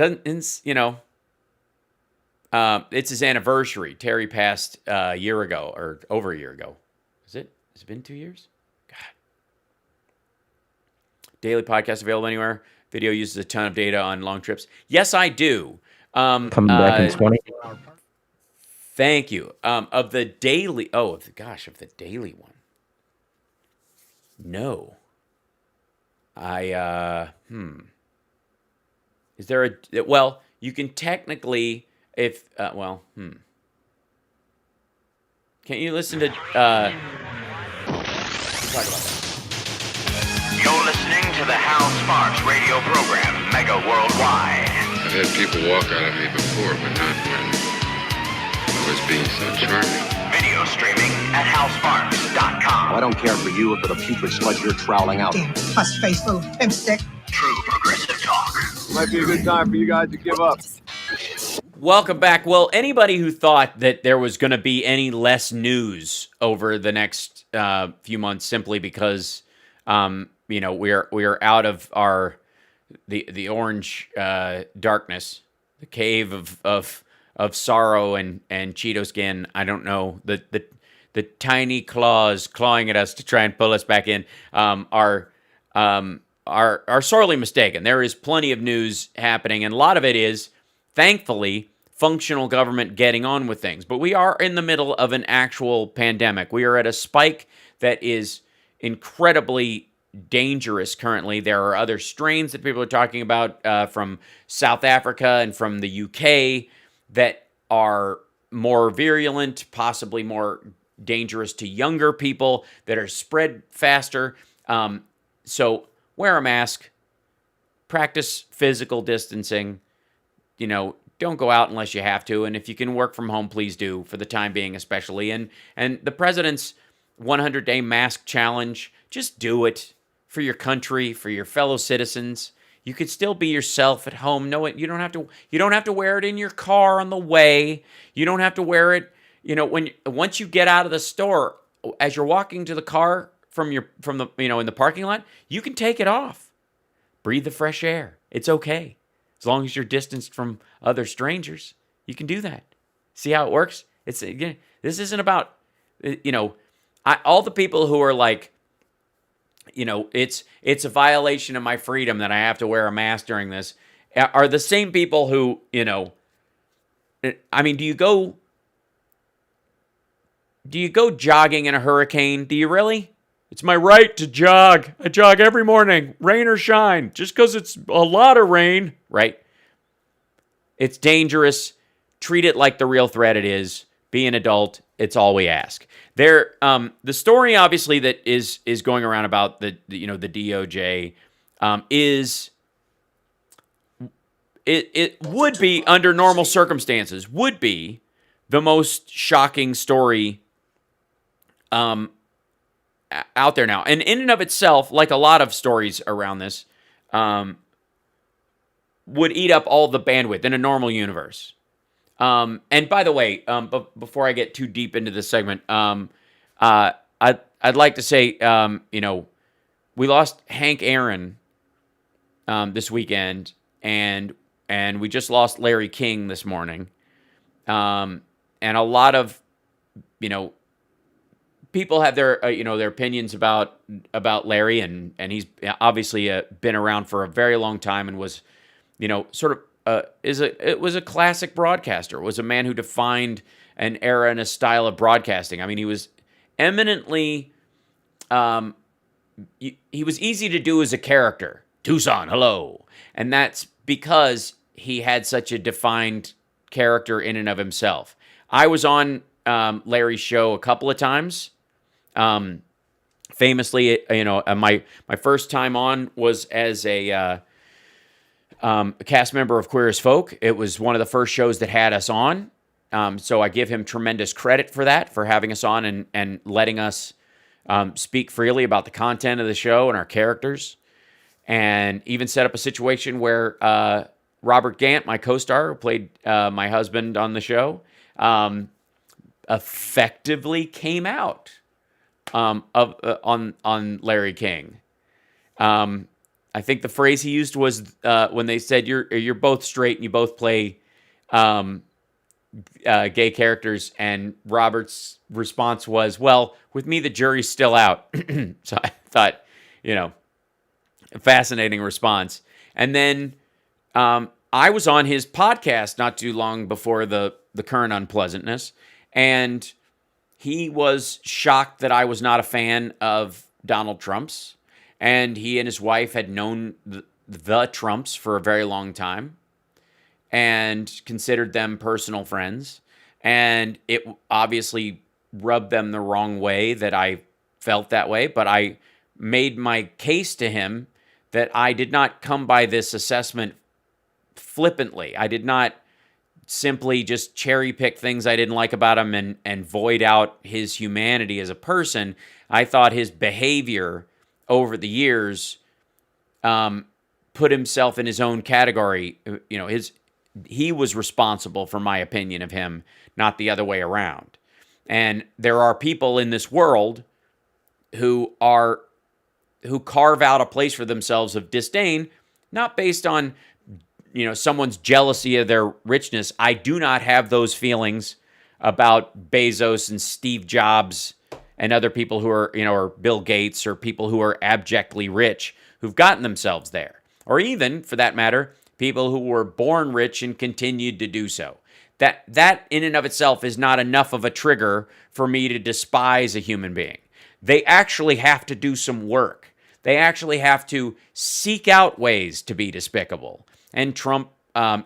it's his anniversary. Terry passed a year ago, or over a year ago. Is it? Has it been 2 years? God. Daily podcast available anywhere. Video uses a ton of data on long trips. Yes, I do. Coming back in 20. Thank you. Of the daily. Oh, of the daily one. No. Is there well, you can technically, if, Can't you listen to, talk about that. You're listening to the Hal Sparks radio program, Mega Worldwide. I've had people walk out of me before, but not when I was being so charming. Video streaming at halsparks.com. I don't care for you or for the putrid sludge you're troweling out. Damn puss-faced little pimpstick. True progressive talk. Might be a good time for you guys to give up. Welcome back. Well, anybody who thought that there was going to be any less news over the next few months simply because, we're out of the orange darkness, the cave of sorrow and Cheeto skin. I don't know, the tiny claws clawing at us to try and pull us back in are sorely mistaken. There is plenty of news happening, and a lot of it is, thankfully, functional government getting on with things. But we are in the middle of an actual pandemic. We are at a spike that is incredibly dangerous currently. There are other strains that people are talking about from South Africa and from the UK that are more virulent, possibly more dangerous to younger people, that are spread faster. So wear a mask, practice physical distancing, don't go out unless you have to. And if you can work from home, please do, for the time being especially. And the president's 100-day mask challenge, just do it for your country, for your fellow citizens. You could still be yourself at home. No, you don't have to wear it in your car on the way. You don't have to wear it, once you get out of the store, as you're walking to the car from the in the parking lot, you can take it off. Breathe the fresh air. It's okay. As long as you're distanced from other strangers, you can do that. See how it works? This isn't about, all the people who are like, it's a violation of my freedom that I have to wear a mask during this, are the same people who, do you go jogging in a hurricane? Do you really? It's my right to jog. I jog every morning, rain or shine, just because it's a lot of rain, right? It's dangerous. Treat it like the real threat it is. Be an adult. It's all we ask. The story, obviously, that is going around about the DOJ is it would be, under normal circumstances, would be the most shocking story out there now. And in and of itself, like a lot of stories around this, would eat up all the bandwidth in a normal universe. And by the way, before I get too deep into this segment, I'd like to say, we lost Hank Aaron this weekend, and we just lost Larry King this morning. and a lot of, people have their, their opinions about Larry, and he's obviously been around for a very long time and was, sort of it was a classic broadcaster. Was a man who defined an era and a style of broadcasting. I mean, he was eminently, he was easy to do as a character. Tucson, hello, and that's because he had such a defined character in and of himself. I was on Larry's show a couple of times. Famously, my first time on was as a cast member of Queer as Folk. It was one of the first shows that had us on. So I give him tremendous credit for that, for having us on and letting us speak freely about the content of the show and our characters, and even set up a situation where Robert Gant, my co-star, who played my husband on the show, effectively came out on Larry King. I think the phrase he used was when they said you're both straight and you both play gay characters, and Robert's response was, "Well, with me the jury's still out." So I thought, a fascinating response. And then I was on his podcast not too long before the current unpleasantness, and he was shocked that I was not a fan of Donald Trump's, and he and his wife had known the Trumps for a very long time and considered them personal friends, and it obviously rubbed them the wrong way that I felt that way, but I made my case to him that I did not come by this assessment flippantly. I did not simply just cherry pick things I didn't like about him and void out his humanity as a person. I thought his behavior over the years put himself in his own category. He was responsible for my opinion of him, not the other way around. And there are people in this world who carve out a place for themselves of disdain, not based on someone's jealousy of their richness. I do not have those feelings about Bezos and Steve Jobs and other people who are, or Bill Gates, or people who are abjectly rich who've gotten themselves there. Or even, for that matter, people who were born rich and continued to do so. That in and of itself is not enough of a trigger for me to despise a human being. They actually have to do some work. They actually have to seek out ways to be despicable. And Trump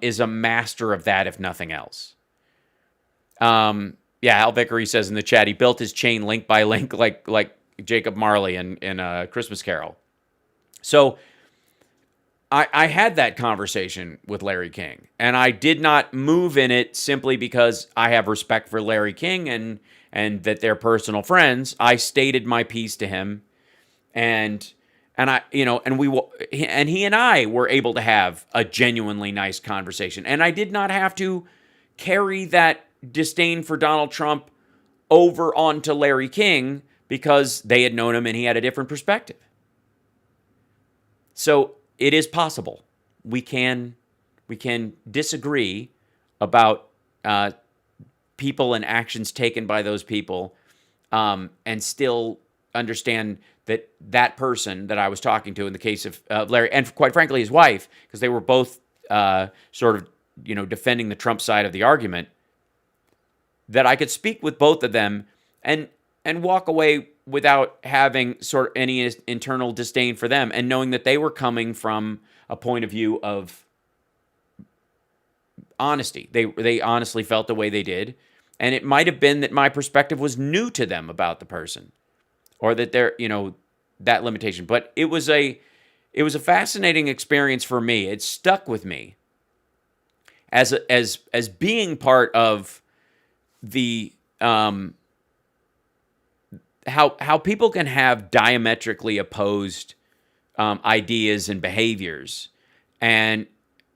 is a master of that, if nothing else. Al Vickery says in the chat, he built his chain link by link like Jacob Marley in Christmas Carol. So I had that conversation with Larry King, and I did not move in it simply because I have respect for Larry King and that they're personal friends. I stated my piece to him, and he and I were able to have a genuinely nice conversation, and I did not have to carry that disdain for Donald Trump over onto Larry King because they had known him and he had a different perspective. So it is possible. We can disagree about people and actions taken by those people, and still understand that person that I was talking to, in the case of Larry, and quite frankly his wife, because they were both sort of defending the Trump side of the argument, that I could speak with both of them and walk away without having sort of any internal disdain for them, and knowing that they were coming from a point of view of honesty. They honestly felt the way they did, and it might have been that my perspective was new to them about the person, or that they're that limitation. But it was a fascinating experience for me. It stuck with me as being part of the how people can have diametrically opposed ideas and behaviors and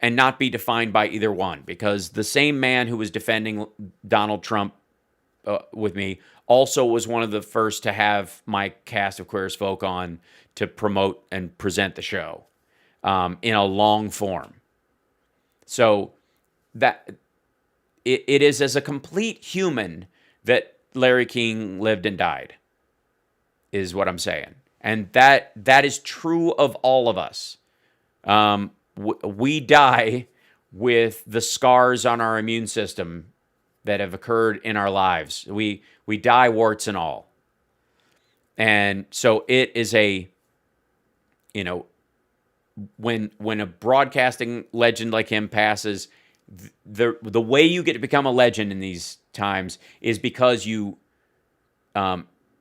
not be defined by either one, because the same man who was defending Donald Trump with me also was one of the first to have my cast of Queer as Folk on to promote and present the show in a long form. So that it is as a complete human that Larry King lived and died, is what I'm saying. And that is true of all of us. We die with the scars on our immune system that have occurred in our lives. We die warts and all. And so it is a, when a broadcasting legend like him passes, the way you get to become a legend in these times is because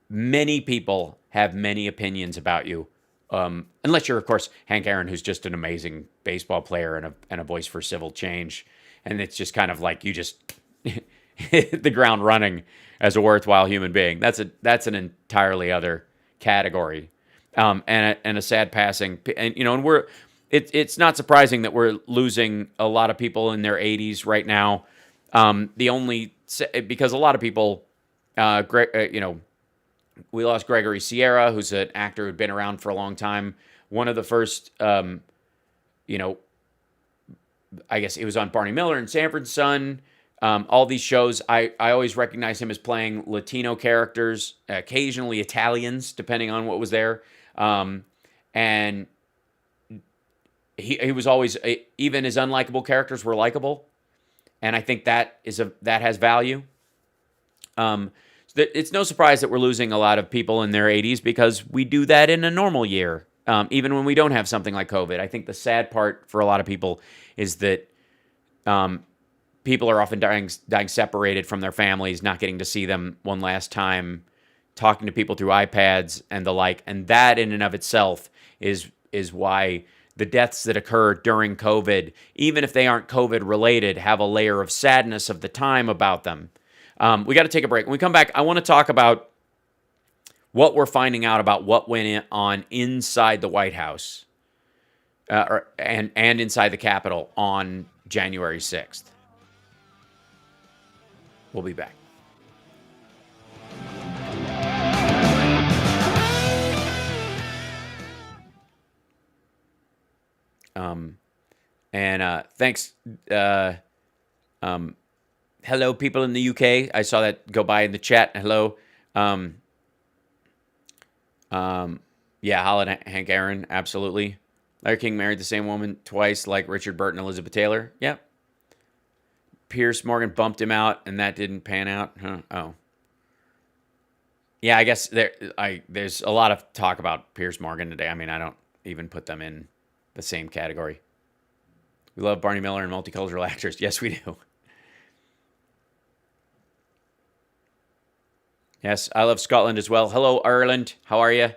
many people have many opinions about you. Unless you're, of course, Hank Aaron, who's just an amazing baseball player and a voice for civil change. And it's just kind of like you just hit the ground running as a worthwhile human being. That's an entirely other category. And a sad passing. And, and it's not surprising that we're losing a lot of people in their 80s right now. Because a lot of people, we lost Gregory Sierra, who's an actor who'd been around for a long time. One of the first, I guess he was on Barney Miller and Sanford's Son. All these shows, I always recognize him as playing Latino characters, occasionally Italians, depending on what was there. And he was always, even his unlikable characters were likable. And I think that has value. It's no surprise that we're losing a lot of people in their 80s because we do that in a normal year, even when we don't have something like COVID. I think the sad part for a lot of people is that people are often dying separated from their families, not getting to see them one last time, talking to people through iPads and the like. And that in and of itself is why the deaths that occur during COVID, even if they aren't COVID related, have a layer of sadness of the time about them. We got to take a break. When we come back, I want to talk about what we're finding out about what went on inside the White House and inside the Capitol on January 6th. We'll be back. Thanks. Hello, people in the UK. I saw that go by in the chat. Hello. Yeah, Holland Hank Aaron, absolutely. Larry King married the same woman twice, like Richard Burton and Elizabeth Taylor. Yep. Piers Morgan bumped him out, and that didn't pan out. Huh? Oh. Yeah, I guess there's a lot of talk about Piers Morgan today. I mean, I don't even put them in the same category. We love Barney Miller and multicultural actors. Yes, we do. Yes, I love Scotland as well. Hello, Ireland. How are you?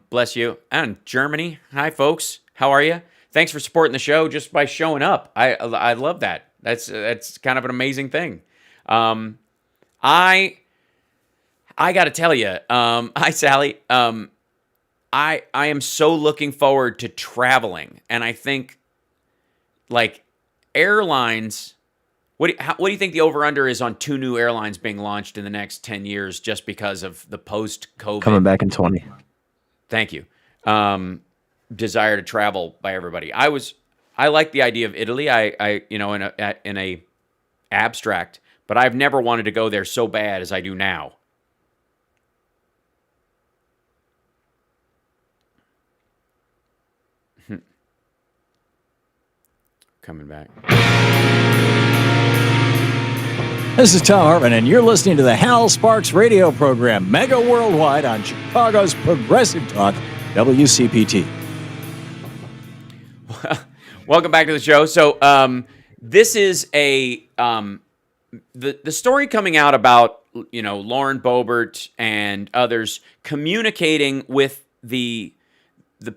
Bless you. And Germany. Hi, folks. How are you? Thanks for supporting the show just by showing up. I love that. That's kind of an amazing thing. I got to tell you. Hi, Sally. I am so looking forward to traveling, and I think like airlines. What do you think the over-under is on 2 new airlines being launched in the next 10 years just because of the post-COVID? Coming back in 20. Thank you. Desire to travel by everybody. I like the idea of Italy. In a abstract, but I've never wanted to go there so bad as I do now. Coming back. This is Tom Hartman, and you're listening to the Hal Sparks radio program, Mega Worldwide on Chicago's Progressive Talk, WCPT. Welcome back to the show. So this is the story coming out about Lauren Boebert and others communicating with the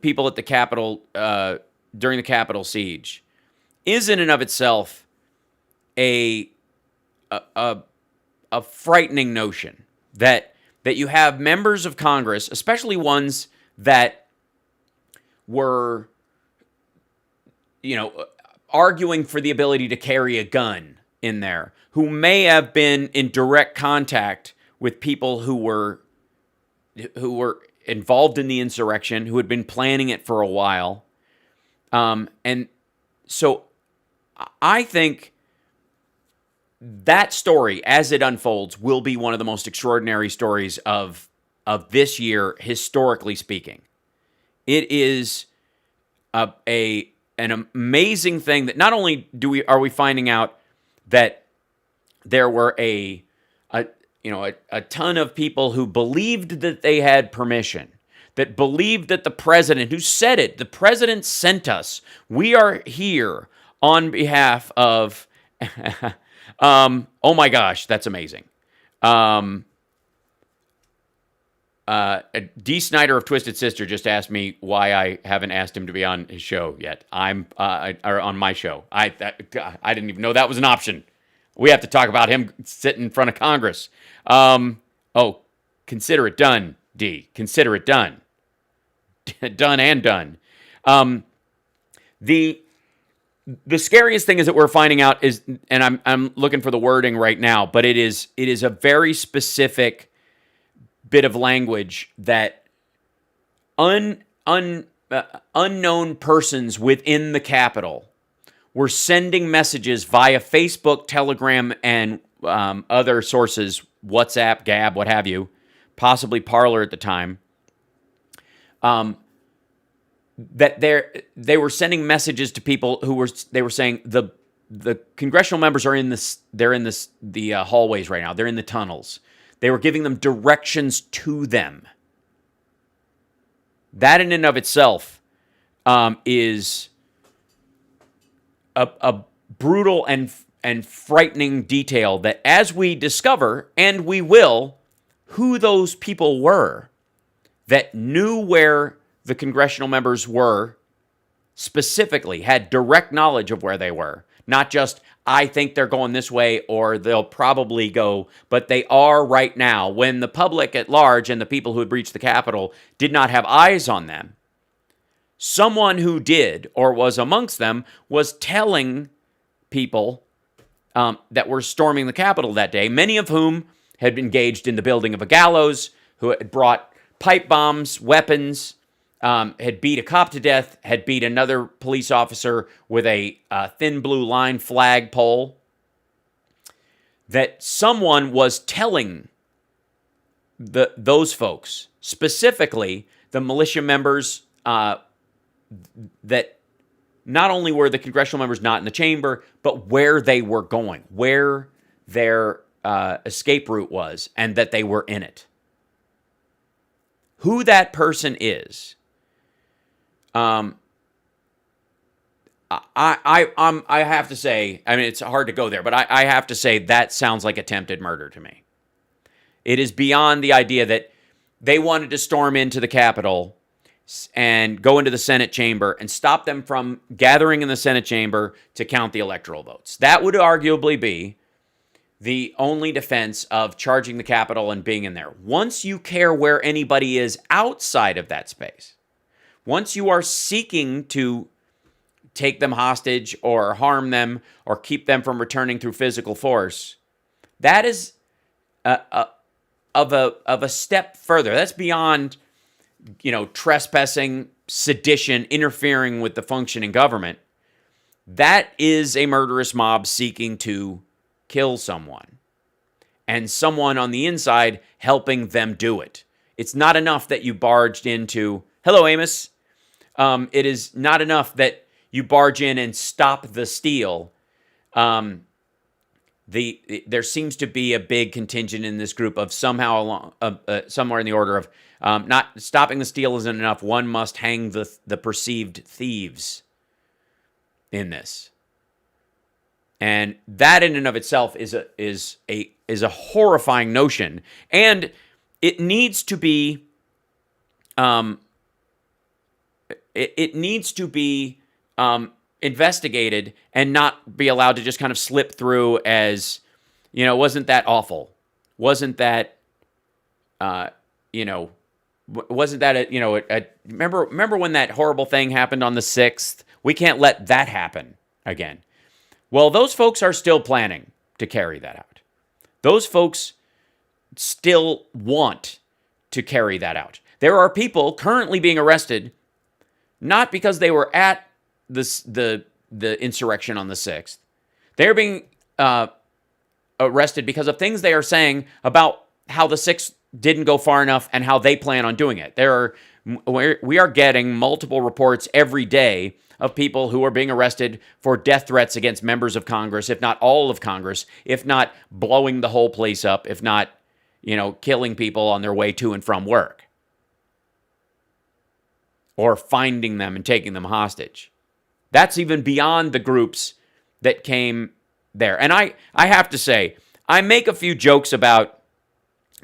people at the Capitol during the Capitol siege is in and of itself a frightening notion that you have members of Congress, especially ones that were, arguing for the ability to carry a gun in there, who may have been in direct contact with people who were involved in the insurrection, who had been planning it for a while. And so I think that story, as it unfolds, will be one of the most extraordinary stories of this year, historically speaking. It is an amazing thing that not only are we finding out that there were a ton of people who believed that they had permission, that believed that the president, who said it, the president sent us. We are here on behalf of. Oh my gosh, that's amazing. D. Snyder of Twisted Sister just asked me why I haven't asked him to be on his show yet. Or on my show. I didn't even know that was an option. We have to talk about him sitting in front of Congress. Consider it done, D. Consider it done. Done and done. The scariest thing is that we're finding out is, and I'm looking for the wording right now, but it is a very specific bit of language that unknown persons within the Capitol were sending messages via Facebook, Telegram, and other sources, WhatsApp, Gab, what have you, possibly Parler at the time. That they were sending messages to people who were saying the congressional members are in the hallways right now. They're in the tunnels. They were giving them directions to them. That in and of itself is a brutal and frightening detail that, as we discover, and we will, who those people were that knew where the congressional members were, specifically had direct knowledge of where they were. Not just, I think they're going this way or they'll probably go, but they are right now, when the public at large and the people who had breached the Capitol did not have eyes on them. Someone who did, or was amongst them, was telling people that were storming the Capitol that day, many of whom had been engaged in the building of a gallows, who had brought pipe bombs, weapons, had beat a cop to death, had beat another police officer with a thin blue line flagpole, that someone was telling those folks, specifically the militia members, that not only were the congressional members not in the chamber, but where they were going, where their escape route was, and that they were in it. Who that person is, I have to say, I mean, it's hard to go there, but I have to say that sounds like attempted murder to me. It is beyond the idea that they wanted to storm into the Capitol and go into the Senate chamber and stop them from gathering in the Senate chamber to count the electoral votes. That would arguably be the only defense of charging the Capitol and being in there. Once you care where anybody is outside of that space, once you are seeking to take them hostage or harm them or keep them from returning through physical force, that is of a step further. That's beyond, trespassing, sedition, interfering with the functioning government. That is a murderous mob seeking to kill someone, and someone on the inside helping them do it. It's not enough that you barged into, hello, Amos. It is not enough that you barge in and stop the steal. There seems to be a big contingent in this group of somewhere in the order of not stopping the steal isn't enough. One must hang the perceived thieves in this, and that in and of itself is a horrifying notion, and it needs to be investigated and not be allowed to just kind of slip through as, wasn't that awful? Wasn't that, wasn't that, remember when that horrible thing happened on the 6th? We can't let that happen again. Well, those folks are still planning to carry that out. Those folks still want to carry that out. There are people currently being arrested not because they were at the insurrection on the 6th. They're being arrested because of things they are saying about how the 6th didn't go far enough and how they plan on doing it. We are getting multiple reports every day of people who are being arrested for death threats against members of Congress, if not all of Congress, if not blowing the whole place up, if not, killing people on their way to and from work, or finding them and taking them hostage. That's even beyond the groups that came there. And I have to say, I make a few jokes about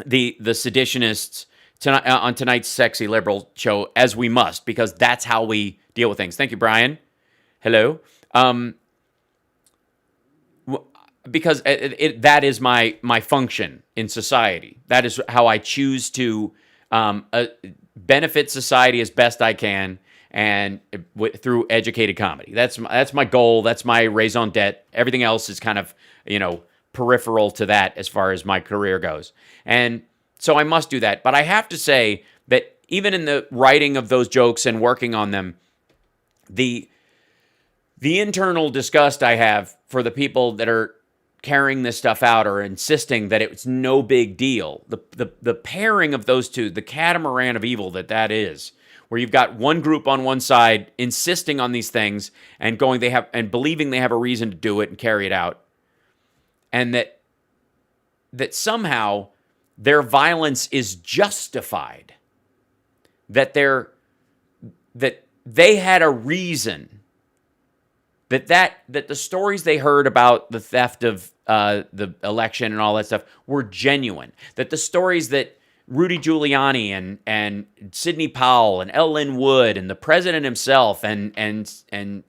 the seditionists tonight, on tonight's Sexy Liberal show, as we must, because that's how we deal with things. Thank you, Brian. Hello. Because that is my function in society. That is how I choose to benefit society as best I can, and through educated comedy. That's my goal. That's my raison d'etre. Everything else is kind of, peripheral to that as far as my career goes. And so I must do that. But I have to say that even in the writing of those jokes and working on them, the internal disgust I have for the people that are carrying this stuff out or insisting that it's no big deal, the pairing of those two, the catamaran of evil that is, where you've got one group on one side insisting on these things and believing they have a reason to do it and carry it out, and that somehow their violence is justified, that they had a reason, that the stories they heard about the theft of the election and all that stuff were genuine, that the stories that Rudy Giuliani and Sidney Powell and L. Lynn Wood and the president himself and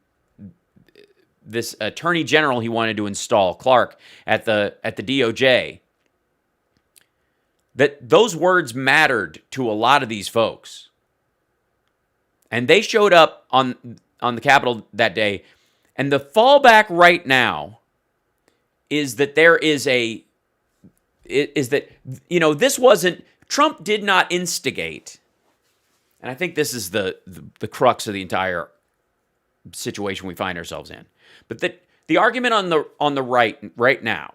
this attorney general he wanted to install, Clark, at the DOJ, that those words mattered to a lot of these folks. And they showed up on the Capitol that day. And the fallback right now is that this wasn't, Trump did not instigate. And I think this is the crux of the entire situation we find ourselves in. But the argument on the right now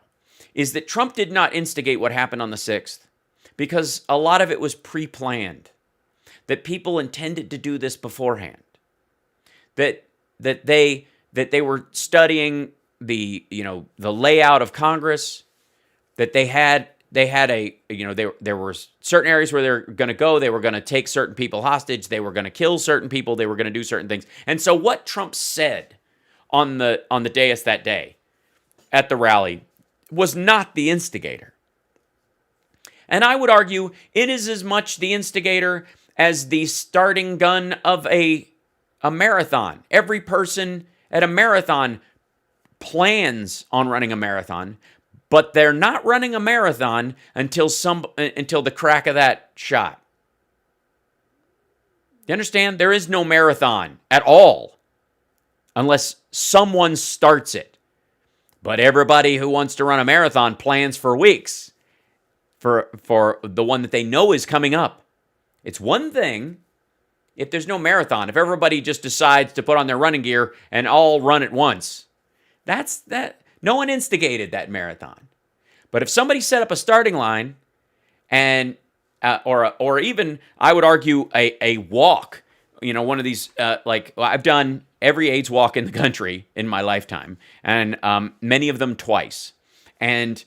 is that Trump did not instigate what happened on the 6th because a lot of it was pre-planned, that people intended to do this beforehand, that they were studying the layout of Congress, that there were certain areas where they're going to go. They were going to take certain people hostage. They were going to kill certain people. They were going to do certain things. And so what Trump said on the dais that day at the rally was not the instigator. And I would argue it is as much the instigator as the starting gun of a marathon. Every person at a marathon plans on running a marathon, but they're not running a marathon until the crack of that shot. You understand? There is no marathon at all unless someone starts it. But everybody who wants to run a marathon plans for weeks for the one that they know is coming up. It's one thing if there's no marathon, if everybody just decides to put on their running gear and all run at once. That's that. No one instigated that marathon. But if somebody set up a starting line and or even I would argue a walk, one of these I've done every AIDS walk in the country in my lifetime, and many of them twice. And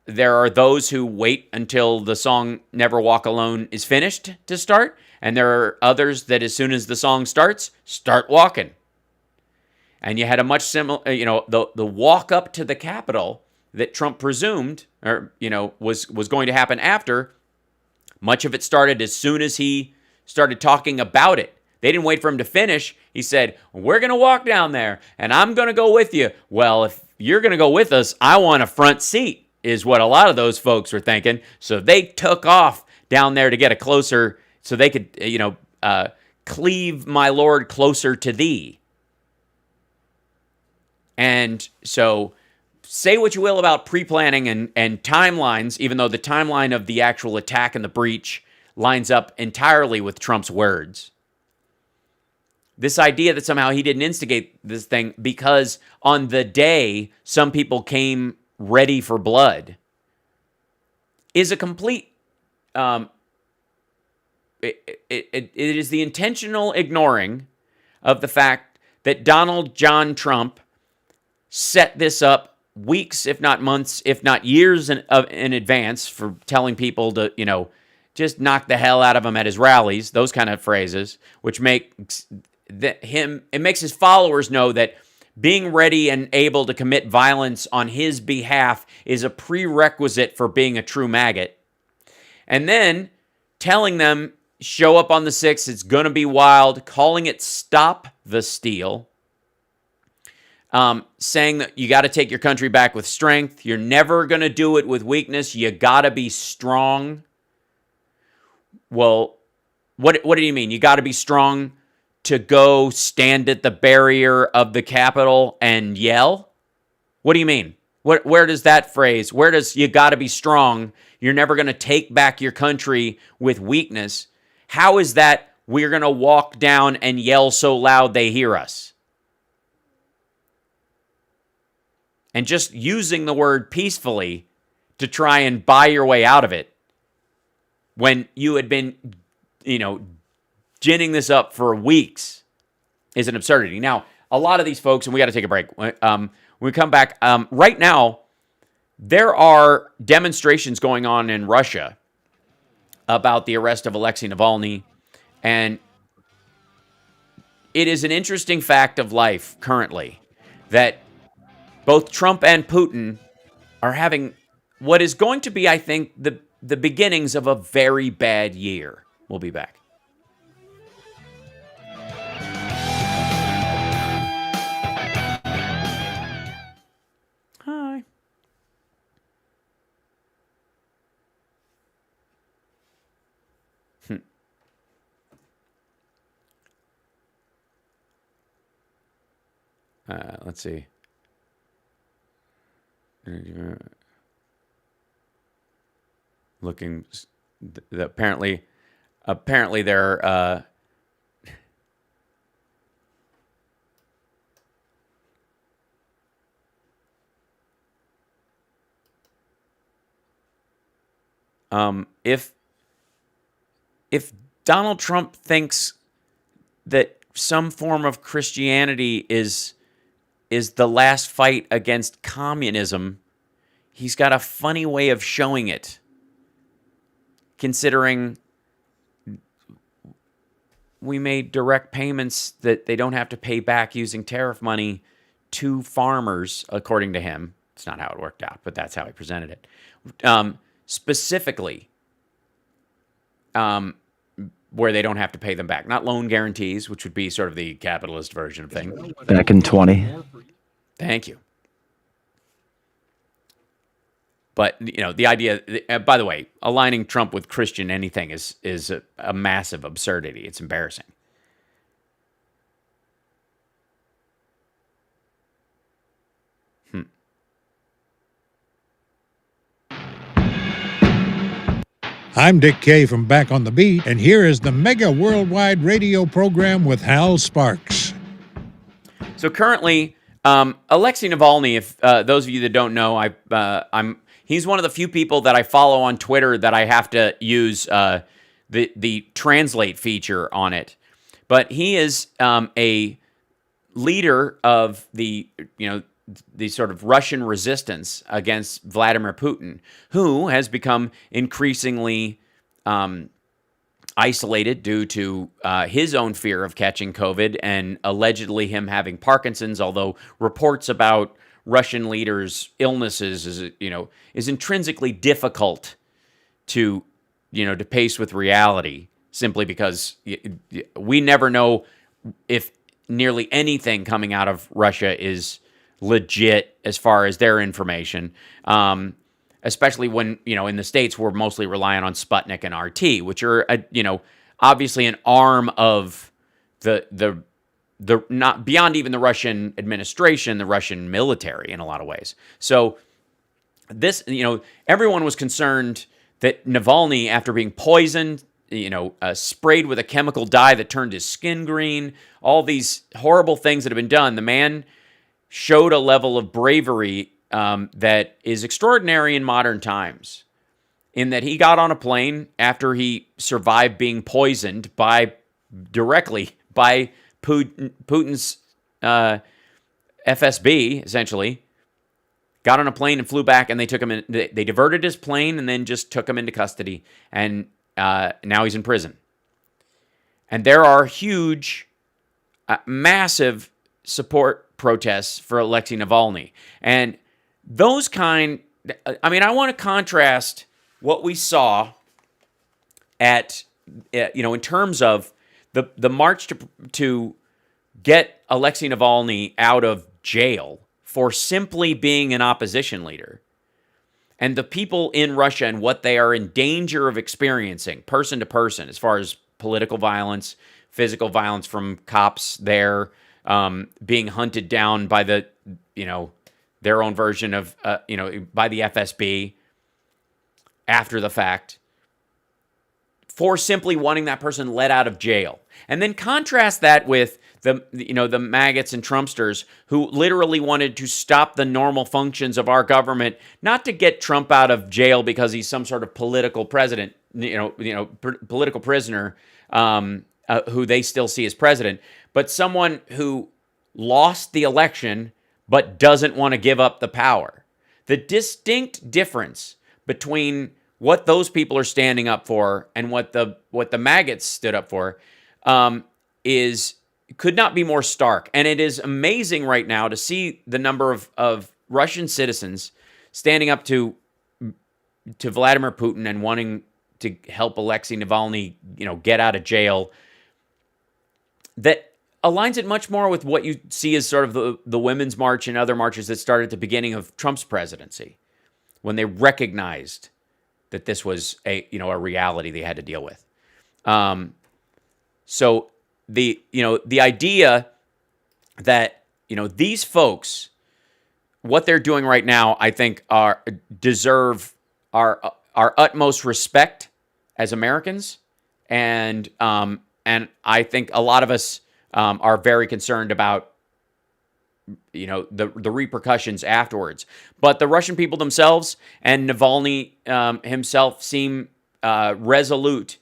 there are those who wait until the song Never Walk Alone is finished to start, and there are others that as soon as the song starts, start walking. And you had a much similar, the walk up to the Capitol that Trump presumed, was going to happen after. Much of it started as soon as he started talking about it. They didn't wait for him to finish. He said, "We're going to walk down there, and I'm going to go with you." Well, if you're going to go with us, I want a front seat, is what a lot of those folks were thinking. So they took off down there to get a closer, so they could, cleave my Lord closer to thee. And so say what you will about pre-planning and timelines, even though the timeline of the actual attack and the breach lines up entirely with Trump's words. This idea that somehow he didn't instigate this thing because on the day some people came ready for blood is a complete, it is the intentional ignoring of the fact that Donald John Trump set this up weeks, if not months, if not years in advance for telling people to, just knock the hell out of him at his rallies, those kind of phrases, which makes it makes his followers know that being ready and able to commit violence on his behalf is a prerequisite for being a true maggot. And then telling them, show up on the 6th, it's going to be wild, calling it Stop the Steal, saying that you got to take your country back with strength. You're never going to do it with weakness. You got to be strong. Well, what do you mean? You got to be strong to go stand at the barrier of the Capitol and yell? What do you mean? Where does that phrase, where does you got to be strong, you're never going to take back your country with weakness? How is that we're going to walk down and yell so loud they hear us? And just using the word peacefully to try and buy your way out of it when you had been, ginning this up for weeks is an absurdity. Now, a lot of these folks, and we got to take a break. When we come back, right now, there are demonstrations going on in Russia about the arrest of Alexei Navalny, and it is an interesting fact of life currently that both Trump and Putin are having what is going to be, I think, the beginnings of a very bad year. We'll be back. Hi. Let's see. Looking, apparently they're if Donald Trump thinks that some form of Christianity is the last fight against communism, he's got a funny way of showing it, considering we made direct payments that they don't have to pay back using tariff money to farmers, according to him. It's not how it worked out, but that's how he presented it. Specifically, where they don't have to pay them back. Not loan guarantees, which would be sort of the capitalist version of things. Back in 20. Thank you. But, the idea, by the way, aligning Trump with Christian anything is a massive absurdity. It's embarrassing. I'm Dick Kay from Back on the Beat, and here is the mega worldwide radio program with Hal Sparks. So currently, Alexei Navalny, if those of you that don't know, he's one of the few people that I follow on Twitter that I have to use the translate feature on it. But he is a leader of the sort of Russian resistance against Vladimir Putin, who has become increasingly isolated due to his own fear of catching COVID and allegedly him having Parkinson's, although reports about Russian leaders' illnesses is intrinsically difficult to pace with reality, simply because we never know if nearly anything coming out of Russia is legit as far as their information, especially when, in the States, we're mostly relying on Sputnik and RT, which are, obviously an arm of the not beyond even the Russian administration, the Russian military in a lot of ways. So this, everyone was concerned that Navalny, after being poisoned, sprayed with a chemical dye that turned his skin green, all these horrible things that have been done, the man showed a level of bravery that is extraordinary in modern times, in that he got on a plane after he survived being poisoned directly by Putin's FSB, essentially. Got on a plane and flew back, and they took him in. They diverted his plane and then just took him into custody, and now he's in prison. And there are huge, massive support protests for Alexei Navalny, and those kind. I mean, I want to contrast what we saw at, in terms of the march to get Alexei Navalny out of jail for simply being an opposition leader, and the people in Russia and what they are in danger of experiencing person to person, as far as political violence, physical violence from cops there, being hunted down by their own version of, by the FSB after the fact, for simply wanting that person let out of jail. And then contrast that with the maggots and Trumpsters who literally wanted to stop the normal functions of our government, not to get Trump out of jail because he's some sort of political president, political prisoner, who they still see as president, but someone who lost the election but doesn't want to give up the power. The distinct difference between what those people are standing up for and what the maggots stood up for could not be more stark. And it is amazing right now to see the number of Russian citizens standing up to Vladimir Putin and wanting to help Alexei Navalny, get out of jail. That aligns it much more with what you see as sort of the Women's March and other marches that started at the beginning of Trump's presidency, when they recognized that this was a reality they had to deal with. So the idea that these folks, what they're doing right now, I think deserve our utmost respect as Americans, and I think a lot of us are very concerned about the repercussions afterwards. But the Russian people themselves and Navalny himself seem resolute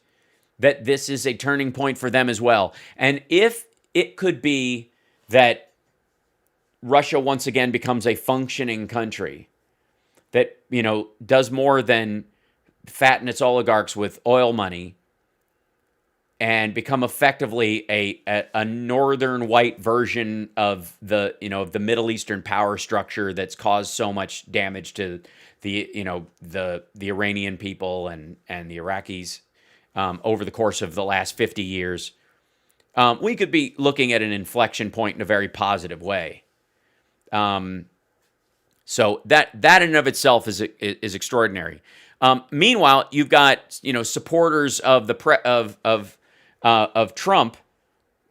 that this is a turning point for them as well. And if it could be that Russia once again becomes a functioning country that, does more than fatten its oligarchs with oil money and become effectively a northern white version of the Middle Eastern power structure that's caused so much damage to the Iranian people and the Iraqis over the course of the last 50 years, we could be looking at an inflection point in a very positive way. So that in and of itself is extraordinary. Meanwhile, you've got supporters of of Trump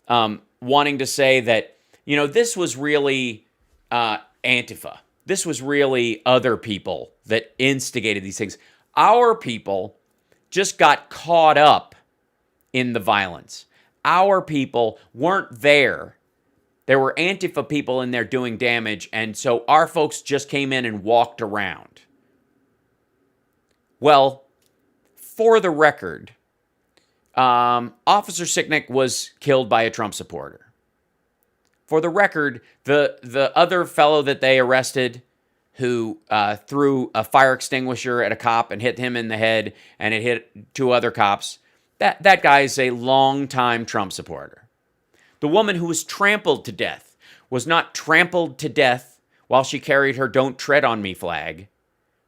wanting to say that this was really Antifa. This was really other people that instigated these things. Our people just got caught up in the violence. Our people weren't there. There were Antifa people in there doing damage, and so our folks just came in and walked around. Well, for the record, Officer Sicknick was killed by a Trump supporter. For the record, the other fellow that they arrested who threw a fire extinguisher at a cop and hit him in the head, and it hit two other cops, that guy is a longtime Trump supporter. The woman who was trampled to death was not trampled to death while she carried her "Don't Tread on Me" flag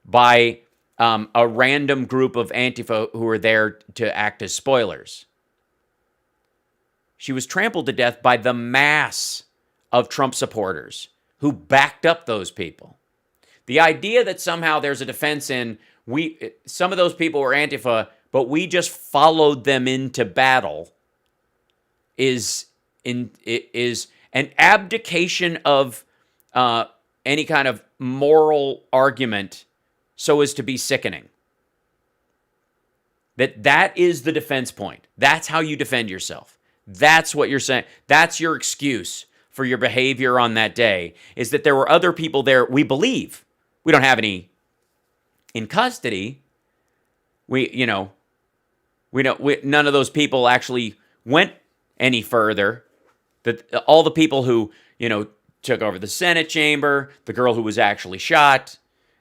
by a random group of Antifa who were there to act as spoilers. She was trampled to death by the mass of Trump supporters who backed up those people. The idea that somehow there's a defense in some of those people were Antifa, but we just followed them into battle is an abdication of any kind of moral argument so as to be sickening. That is the defense point. That's how you defend yourself. That's what you're saying. That's your excuse for your behavior on that day, is that there were other people there, we believe, We don't have any in custody. None of those people actually went any further. That all the people who, took over the Senate chamber, the girl who was actually shot,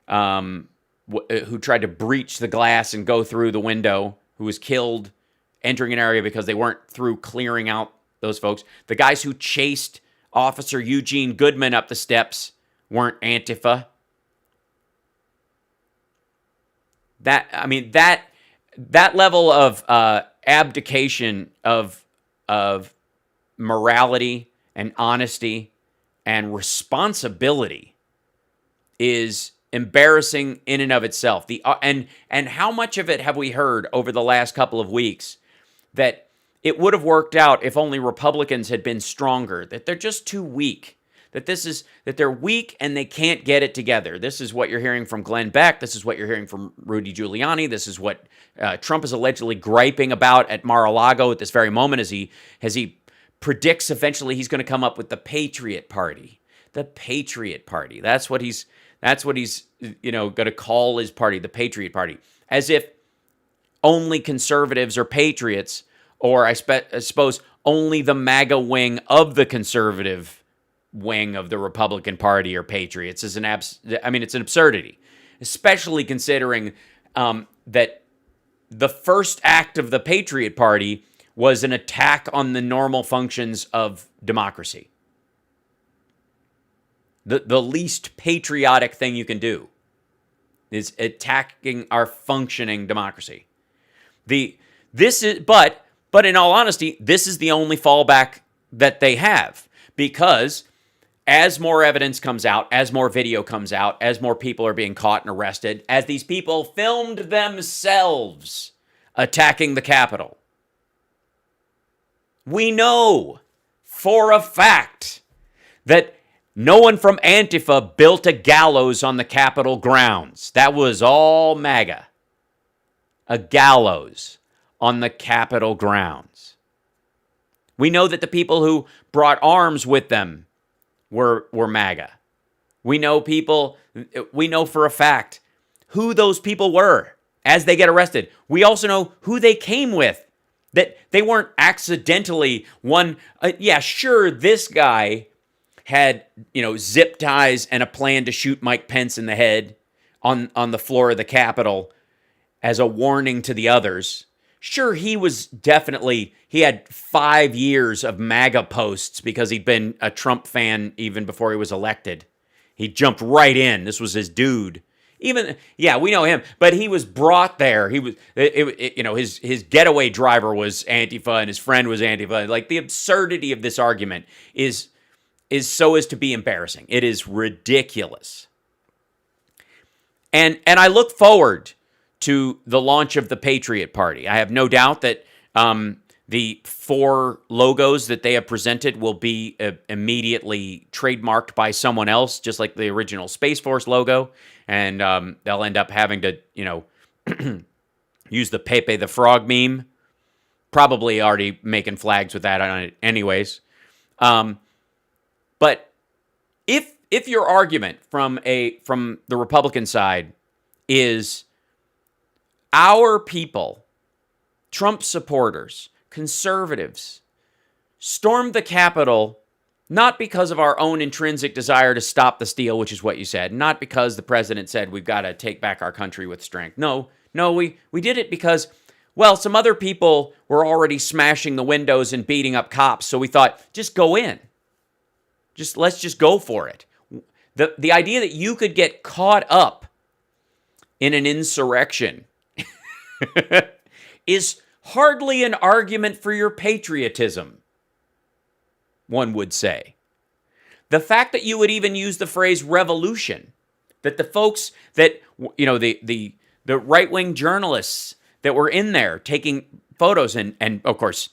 who tried to breach the glass and go through the window, who was killed entering an area because they weren't through clearing out those folks. The guys who chased Officer Eugene Goodman up the steps weren't Antifa. That level of abdication of morality and honesty and responsibility is embarrassing in and of itself. And how much of it have we heard over the last couple of weeks that it would have worked out if only Republicans had been stronger, that they're just too weak, that they're weak and they can't get it together. This is what you're hearing from Glenn Beck. This is what you're hearing from Rudy Giuliani. This is what Trump is allegedly griping about at Mar-a-Lago at this very moment as he predicts eventually he's going to come up with the Patriot Party. The Patriot Party. That's what he's going to call his party, the Patriot Party, as if only conservatives are patriots, or I suppose only the MAGA wing of the conservative wing of the Republican Party are patriots. It's an absurdity, especially considering that the first act of the Patriot Party was an attack on the normal functions of democracy. The least patriotic thing you can do is attacking our functioning democracy. But in all honesty, this is the only fallback that they have, because as more evidence comes out, as more video comes out, as more people are being caught and arrested, as these people filmed themselves attacking the Capitol, we know for a fact that no one from Antifa built a gallows on the Capitol grounds. That was all MAGA. A gallows on the Capitol grounds. We know that the people who brought arms with them were MAGA. We know for a fact who those people were as they get arrested. We also know who they came with. That they weren't accidentally one. Sure, this guy had, zip ties and a plan to shoot Mike Pence in the head on the floor of the Capitol as a warning to the others. Sure, he had 5 years of MAGA posts because he'd been a Trump fan even before he was elected. He jumped right in. This was his dude. We know him, but he was brought there. His getaway driver was Antifa and his friend was Antifa. Like, the absurdity of this argument is so as to be embarrassing. It is ridiculous. And I look forward to the launch of the Patriot Party. I have no doubt that the 4 logos that they have presented will be immediately trademarked by someone else, just like the original Space Force logo. And they'll end up having to, use the Pepe the Frog meme. Probably already making flags with that on it anyways. But if your argument from the Republican side is our people, Trump supporters, conservatives, stormed the Capitol not because of our own intrinsic desire to stop the steal, which is what you said, not because the president said we've got to take back our country with strength. No, we did it because, well, some other people were already smashing the windows and beating up cops, so we thought, just go in. Let's just go for it. The idea that you could get caught up in an insurrection is hardly an argument for your patriotism, one would say. The fact that you would even use the phrase revolution, that the folks that, the right-wing journalists that were in there taking photos and of course,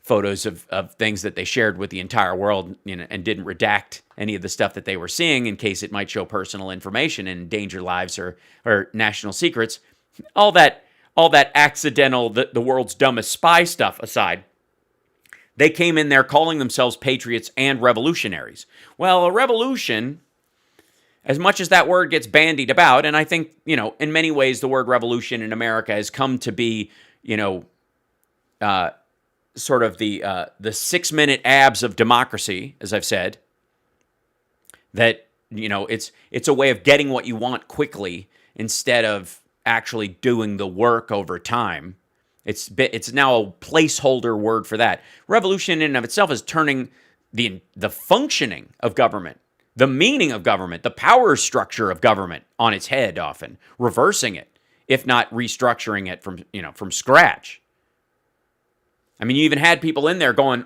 photos of things that they shared with the entire world, and didn't redact any of the stuff that they were seeing in case it might show personal information and endanger lives or national secrets. All that accidental, the world's dumbest spy stuff aside, they came in there calling themselves patriots and revolutionaries. Well, a revolution, as much as that word gets bandied about, and I think, in many ways the word revolution in America has come to be, sort of the 6-minute abs of democracy, as I've said, that, it's a way of getting what you want quickly instead of actually doing the work over time. It's now a placeholder word for that. Revolution in and of itself is turning the functioning of government, the meaning of government, the power structure of government on its head, often reversing it, if not restructuring it from scratch. I mean, you even had people in there going,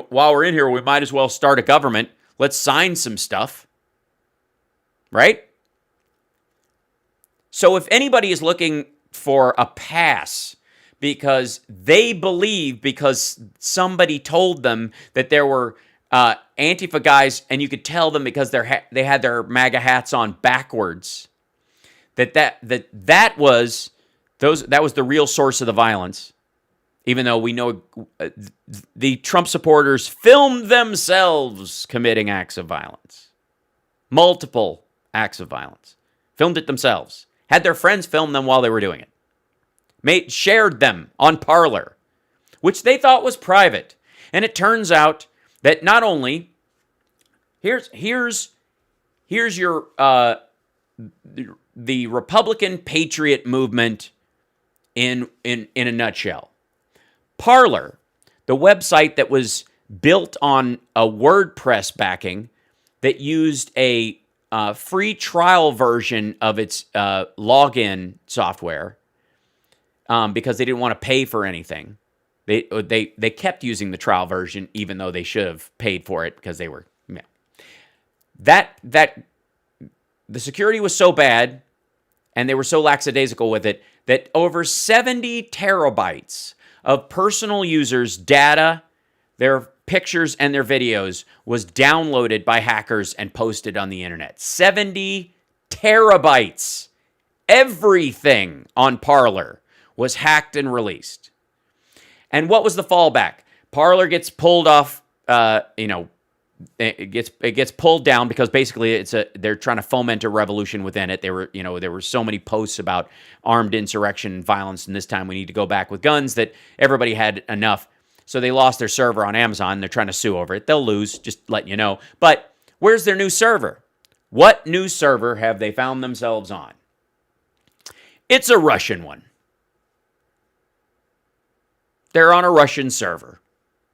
while we're in here, we might as well start a government. Let's sign some stuff. Right? So if anybody is looking for a pass because they believe, because somebody told them that there were Antifa guys, and you could tell them because they had their MAGA hats on backwards, that was the real source of the violence. Even though we know the Trump supporters filmed themselves committing acts of violence. Multiple acts of violence. Filmed it themselves. Had their friends film them while they were doing it. Shared them on Parler, which they thought was private. And it turns out that not only... Here's your... the Republican Patriot movement in a nutshell. Parler, the website that was built on a WordPress backing that used a free trial version of its login software because they didn't want to pay for anything. They kept using the trial version even though they should have paid for it because they were that the security was so bad and they were so lackadaisical with it that over 70 terabytes of personal users' data, their pictures and their videos was downloaded by hackers and posted on the internet. 70 terabytes. Everything on Parler was hacked and released. And what was the fallback? Parler gets pulled off, it gets pulled down because basically they're trying to foment a revolution within it. There were so many posts about armed insurrection and violence, and this time we need to go back with guns that everybody had enough. So they lost their server on Amazon. They're trying to sue over it. They'll lose, just letting you know. But where's their new server? What new server have they found themselves on? It's a Russian one. They're on a Russian server.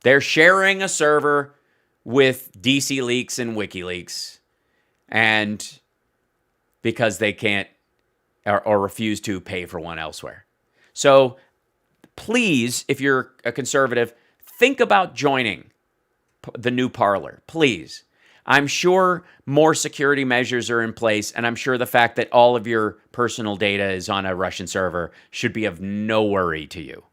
They're sharing a server with DC Leaks and WikiLeaks, and because they can't or refuse to pay for one elsewhere. So please, if you're a conservative, think about joining the new Parler, please. I'm sure more security measures are in place, and I'm sure the fact that all of your personal data is on a Russian server should be of no worry to you,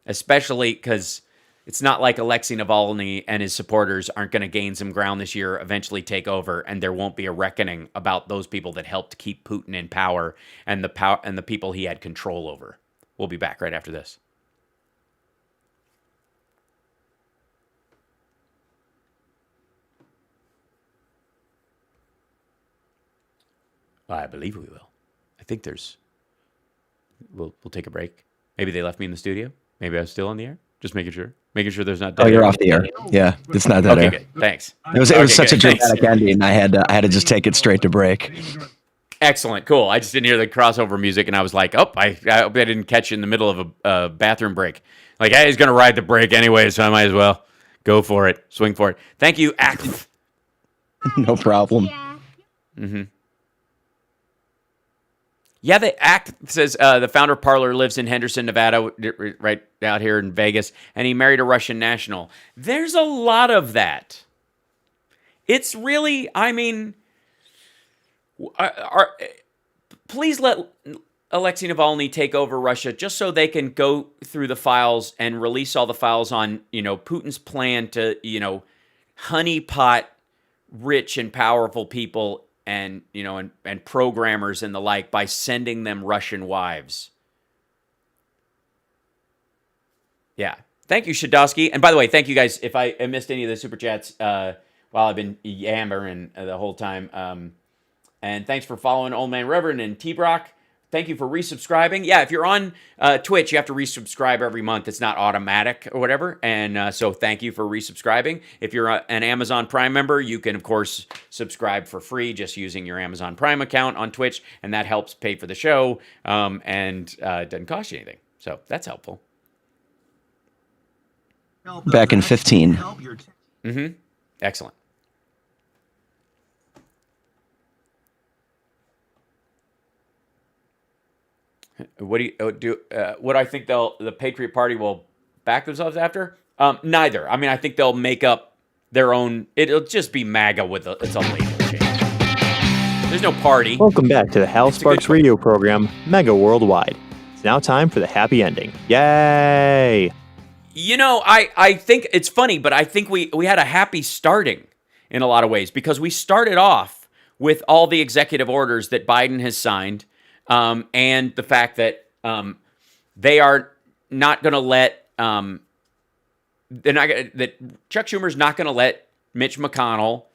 especially because it's not like Alexei Navalny and his supporters aren't going to gain some ground this year, eventually take over, and there won't be a reckoning about those people that helped keep Putin in power and the people he had control over. We'll be back right after this. I believe we will. I think we'll take a break. Maybe they left me in the studio. Maybe I was still on the air. Just making sure there's not. Oh, you're off the air. Yeah, it's not that okay, air. Good. Thanks. It was such a dramatic ending. I had to just take it straight to break. Excellent, cool. I just didn't hear the crossover music, and I was like, I hope I didn't catch you in the middle of a bathroom break. Like, hey, he's gonna ride the break anyway, so I might as well go for it, swing for it. Thank you, Act. No problem. Mm-hmm. Yeah, the Act says the founder of Parler lives in Henderson, Nevada, right out here in Vegas, and he married a Russian national. There's a lot of that. It's really, I mean, please let Alexei Navalny take over Russia just so they can go through the files and release all the files on, Putin's plan to, honeypot rich and powerful people and programmers and the like by sending them Russian wives. Yeah. Thank you, Shadowski. And by the way, thank you guys. If I missed any of the super chats while I've been yammering the whole time, And thanks for following Old Man Reverend and T-Brock. Thank you for resubscribing. Yeah, if you're on Twitch, you have to resubscribe every month. It's not automatic or whatever. And so thank you for resubscribing. If you're an Amazon Prime member, you can, of course, subscribe for free just using your Amazon Prime account on Twitch. And that helps pay for the show and it doesn't cost you anything. So that's helpful. Back in 15. Excellent. What do you do? What I think the Patriot Party will back themselves after? Neither. I mean, I think they'll make up their own. It'll just be MAGA with it's a label change. There's no party. Welcome back to the Hal Sparks radio program, Mega Worldwide. It's now time for the happy ending. Yay! You know, I think it's funny, but I think we had a happy starting in a lot of ways because we started off with all the executive orders that Biden has signed. And the fact that they are not going to let that Chuck Schumer's not going to let Mitch McConnell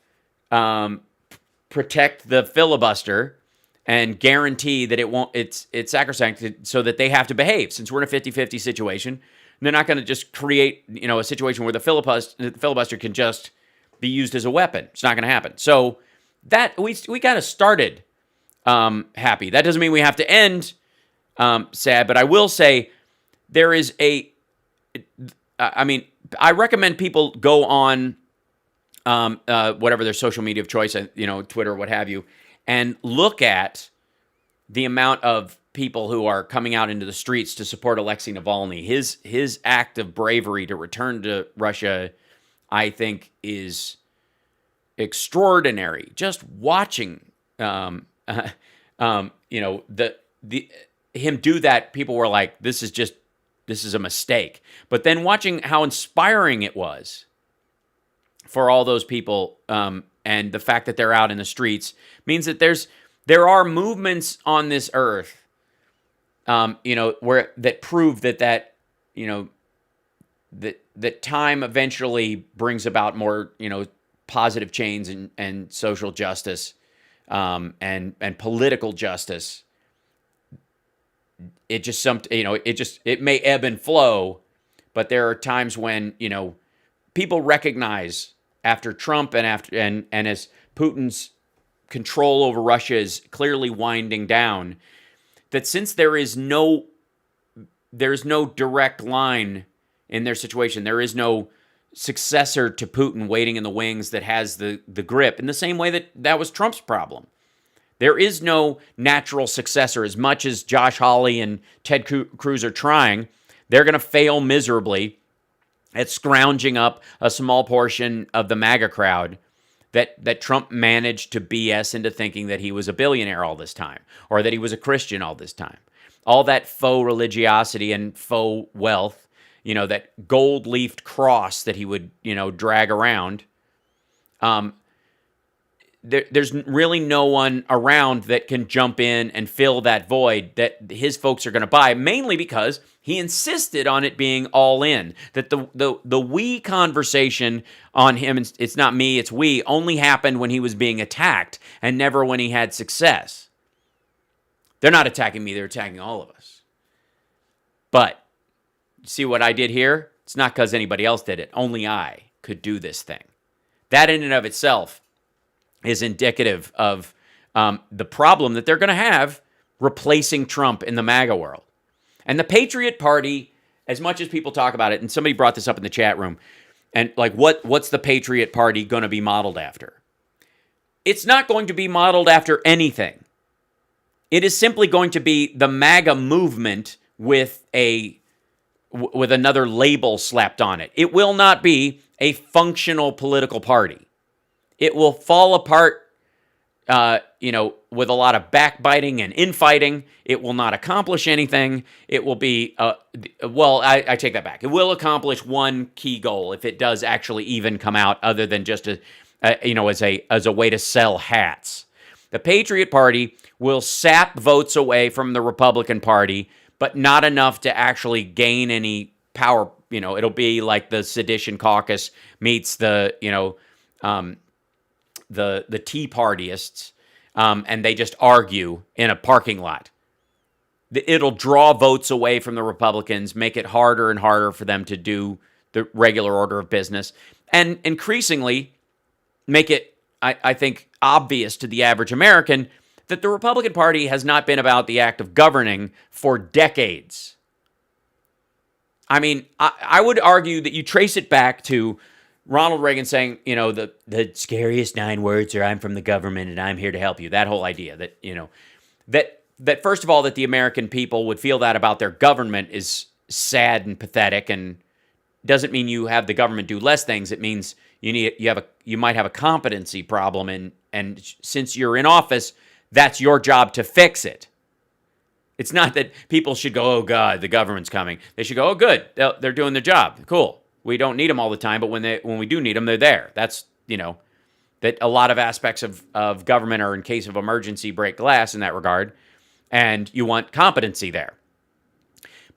protect the filibuster and guarantee that it's sacrosanct so that they have to behave. Since we're in a 50-50 situation, they're not going to just create a situation where the filibuster can just be used as a weapon. It's not going to happen. So that we kind of started. Happy. That doesn't mean we have to end sad, but I will say there is I recommend people go on whatever their social media of choice, Twitter, what have you, and look at the amount of people who are coming out into the streets to support Alexei Navalny. His act of bravery to return to Russia, I think, is extraordinary. Just watching him do that, people were like, this is a mistake. But then watching how inspiring it was for all those people, and the fact that they're out in the streets means that there are movements on this earth, where that prove that time eventually brings about more, positive change and social justice. And political justice. It just it may ebb and flow, but there are times when people recognize after Trump and as Putin's control over Russia is clearly winding down, that since there's no direct line in their situation, there is no successor to Putin waiting in the wings that has the grip in the same way that was Trump's problem. There is no natural successor. As much as Josh Hawley and Ted Cruz are trying, they're going to fail miserably at scrounging up a small portion of the MAGA crowd that Trump managed to BS into thinking that he was a billionaire all this time or that he was a Christian all this time. All that faux religiosity and faux wealth, that gold-leafed cross that he would, drag around. There's really no one around that can jump in and fill that void that his folks are going to buy, mainly because he insisted on it being all in. That the we conversation on him, it's not me, it's we, only happened when he was being attacked and never when he had success. They're not attacking me, they're attacking all of us. But see what I did here? It's not because anybody else did it. Only I could do this thing. That in and of itself is indicative of the problem that they're going to have replacing Trump in the MAGA world. And the Patriot Party, as much as people talk about it, and somebody brought this up in the chat room, and like, what's the Patriot Party going to be modeled after? It's not going to be modeled after anything. It is simply going to be the MAGA movement with another label slapped on it. It will not be a functional political party. It will fall apart, with a lot of backbiting and infighting. It will not accomplish anything. It will be, I take that back. It will accomplish one key goal if it does actually even come out, other than just as a way to sell hats. The Patriot Party will sap votes away from the Republican Party, but not enough to actually gain any power. It'll be like the Sedition Caucus meets the Tea Partyists. and they just argue in a parking lot. It'll draw votes away from the Republicans, make it harder and harder for them to do the regular order of business, and increasingly make it, I think, obvious to the average American that the Republican Party has not been about the act of governing for decades. I mean, I would argue that you trace it back to Ronald Reagan saying, the scariest 9 words are "I'm from the government and I'm here to help you." That whole idea that, that first of all, that the American people would feel that about their government is sad and pathetic, and doesn't mean you have the government do less things. It means you might have a competency problem, and since you're in office, that's your job to fix it. It's not that people should go, "Oh God, the government's coming." They should go, "Oh good, they're doing their job. Cool. We don't need them all the time, but when we do need them, they're there." That's, that a lot of aspects of government are, in case of emergency, break glass in that regard, and you want competency there.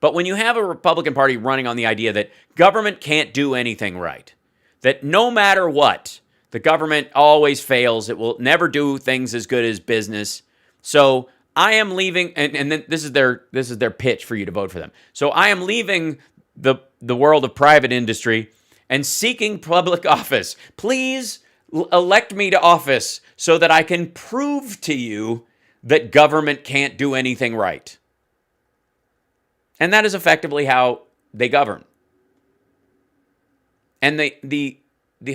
But when you have a Republican Party running on the idea that government can't do anything right, that no matter what, the government always fails, it will never do things as good as business, so I am leaving, and then this is their pitch for you to vote for them. So I am leaving the world of private industry and seeking public office. Please elect me to office so that I can prove to you that government can't do anything right. And that is effectively how they govern. And the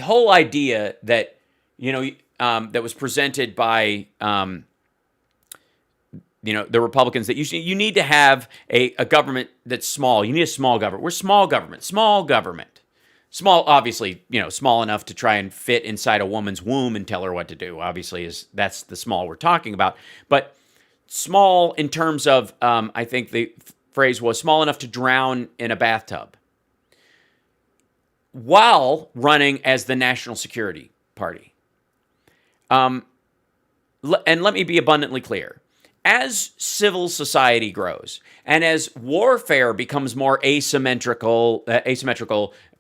whole idea that that was presented by the Republicans, that you need to have a government that's small. You need a small government. We're small government. Small, obviously, small enough to try and fit inside a woman's womb and tell her what to do. Obviously, that's the small we're talking about. But small in terms of, I think the phrase was small enough to drown in a bathtub, while running as the National Security Party. And let me be abundantly clear. As civil society grows, and as warfare becomes more asymmetrical,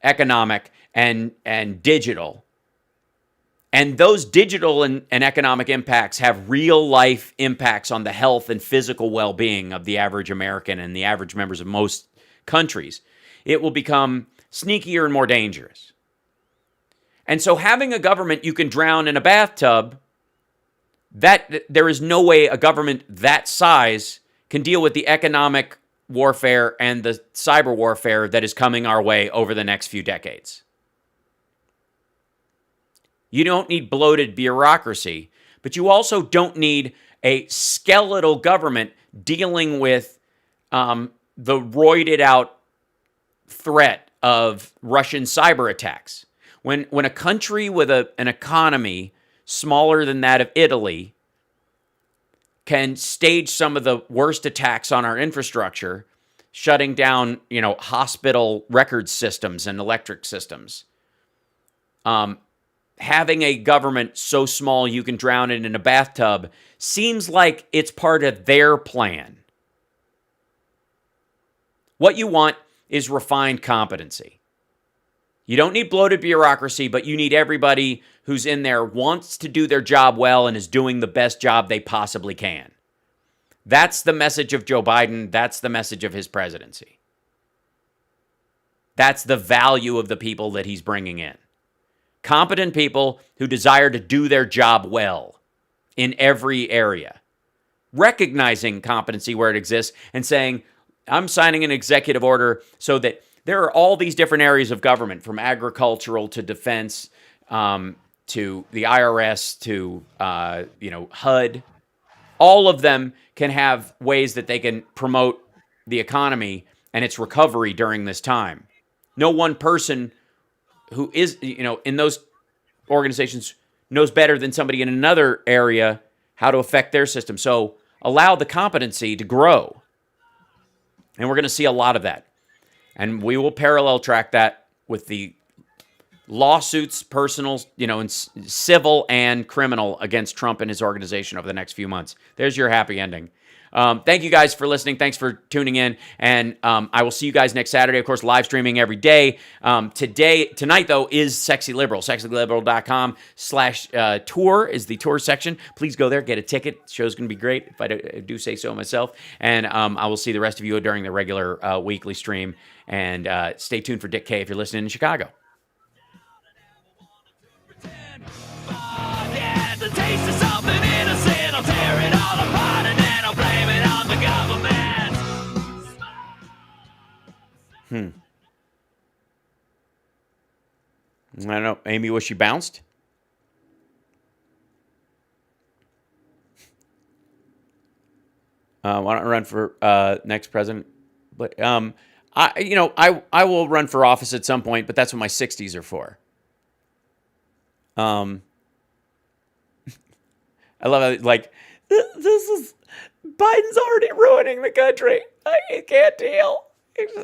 economic, and digital, and those digital and economic impacts have real-life impacts on the health and physical well-being of the average American and the average members of most countries, it will become sneakier and more dangerous. And so having a government you can drown in a bathtub, that there is no way a government that size can deal with the economic warfare and the cyber warfare that is coming our way over the next few decades. You don't need bloated bureaucracy, but you also don't need a skeletal government dealing with the roided out threat of Russian cyber attacks. When a country with an economy smaller than that of Italy can stage some of the worst attacks on our infrastructure, shutting down, hospital record systems and electric systems. Having a government so small you can drown it in a bathtub seems like it's part of their plan. What you want is refined competency. You don't need bloated bureaucracy, but you need everybody who's in there wants to do their job well and is doing the best job they possibly can. That's the message of Joe Biden. That's the message of his presidency. That's the value of the people that he's bringing in. Competent people who desire to do their job well in every area. Recognizing competency where it exists and saying, I'm signing an executive order so that there are all these different areas of government, from agricultural to defense, to the IRS, to HUD. All of them can have ways that they can promote the economy and its recovery during this time. No one person who is, in those organizations knows better than somebody in another area how to affect their system. So allow the competency to grow. And we're going to see a lot of that. And we will parallel track that with the lawsuits, personal, and civil and criminal, against Trump and his organization over the next few months. There's your happy ending. Thank you guys for listening. Thanks for tuning in. And I will see you guys next Saturday. Of course, live streaming every day. Tonight, though, is Sexy Liberal. SexyLiberal.com/tour is the tour section. Please go there, get a ticket. The show's going to be great, if I do say so myself. And I will see the rest of you during the regular weekly stream. And stay tuned for Dick K if you're listening in Chicago. The taste of something innocent, I'll tear it all apart and then I'll blame it on the government. I don't know. Amy, was she bounced? Why don't I run for next president? But I will run for office at some point, but that's what my 60s are for. I love it. Like, this is, Biden's already ruining the country. I can't deal.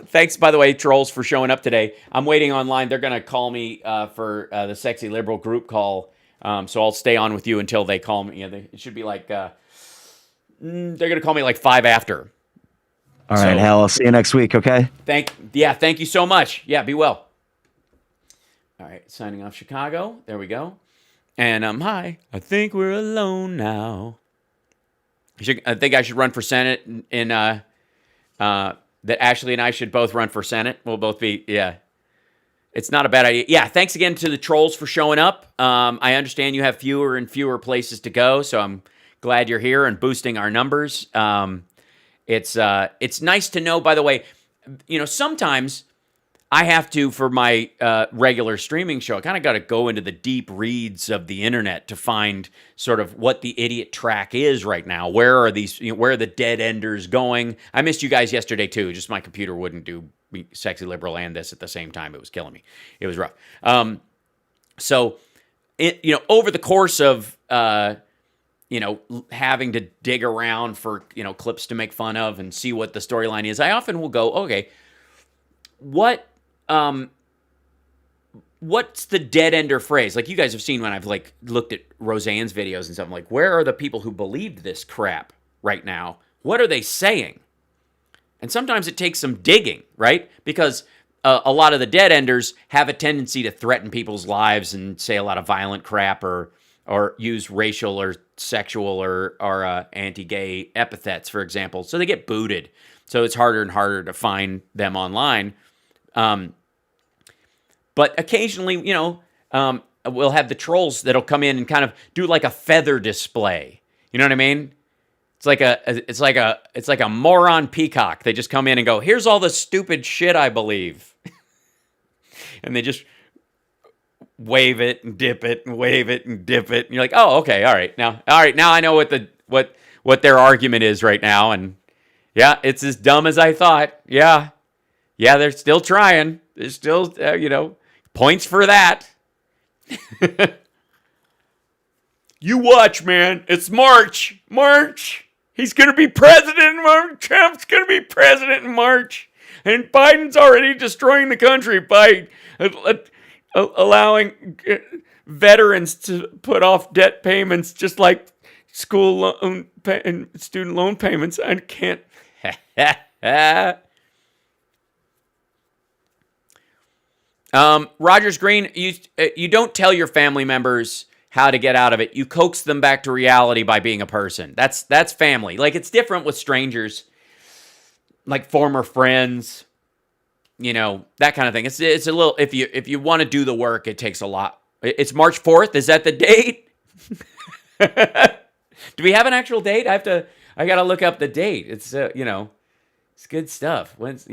Thanks, by the way, trolls, for showing up today. I'm waiting online. They're going to call me for the Sexy Liberal group call. So I'll stay on with you until they call me. It should be like, they're going to call me like 5 after. All right, Hal, I'll see you next week, okay? Thank you so much. Yeah, be well. All right, signing off Chicago. There we go. And hi. I think we're alone now. I think I should run for Senate. That Ashley and I should both run for Senate. We'll both be, yeah. It's not a bad idea. Yeah, thanks again to the trolls for showing up. I understand you have fewer and fewer places to go, so I'm glad you're here and boosting our numbers. It's nice to know, by the way, sometimes I have to, for my regular streaming show, I kind of got to go into the deep reads of the internet to find sort of what the idiot track is right now. Where are these? Where are the dead enders going? I missed you guys yesterday too. Just my computer wouldn't do Sexy Liberal and this at the same time. It was killing me. It was rough. So, over the course of having to dig around for clips to make fun of and see what the storyline is, I often will go, okay, what's the dead ender phrase? Like you guys have seen when I've looked at Roseanne's videos and stuff, I'm like, where are the people who believed this crap right now? What are they saying? And sometimes it takes some digging, right? Because a lot of the dead enders have a tendency to threaten people's lives and say a lot of violent crap or use racial or sexual or anti-gay epithets, for example. So they get booted. So it's harder and harder to find them online. But occasionally, we'll have the trolls that'll come in and kind of do like a feather display. You know what I mean? It's like a moron peacock. They just come in and go, "Here's all the stupid shit I believe," and they just wave it and dip it and wave it and dip it, and you're like, "Oh, okay, all right, now I know what their argument is right now." And yeah, it's as dumb as I thought. Yeah, they're still trying. There's still, points for that. You watch, man. It's March. He's going to be president. Trump's going to be president in March. And Biden's already destroying the country by allowing veterans to put off debt payments just like school loan and student loan payments. I can't. Rogers Green, you don't tell your family members how to get out of it. You coax them back to reality by being a person. That's family. Like, it's different with strangers, like former friends, that kind of thing. It's a little, if you want to do the work, it takes a lot. It's March 4th. Is that the date? Do we have an actual date? I got to look up the date. It's, it's good stuff. When's,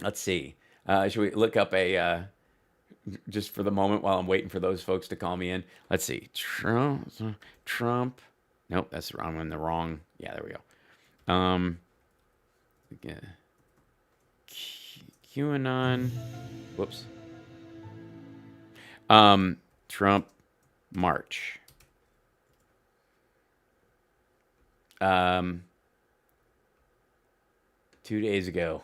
let's see. Should we look up just for the moment while I'm waiting for those folks to call me in? Let's see. Trump. Nope, that's the wrong one. The wrong. Yeah, there we go. QAnon. Whoops. Trump March. 2 days ago.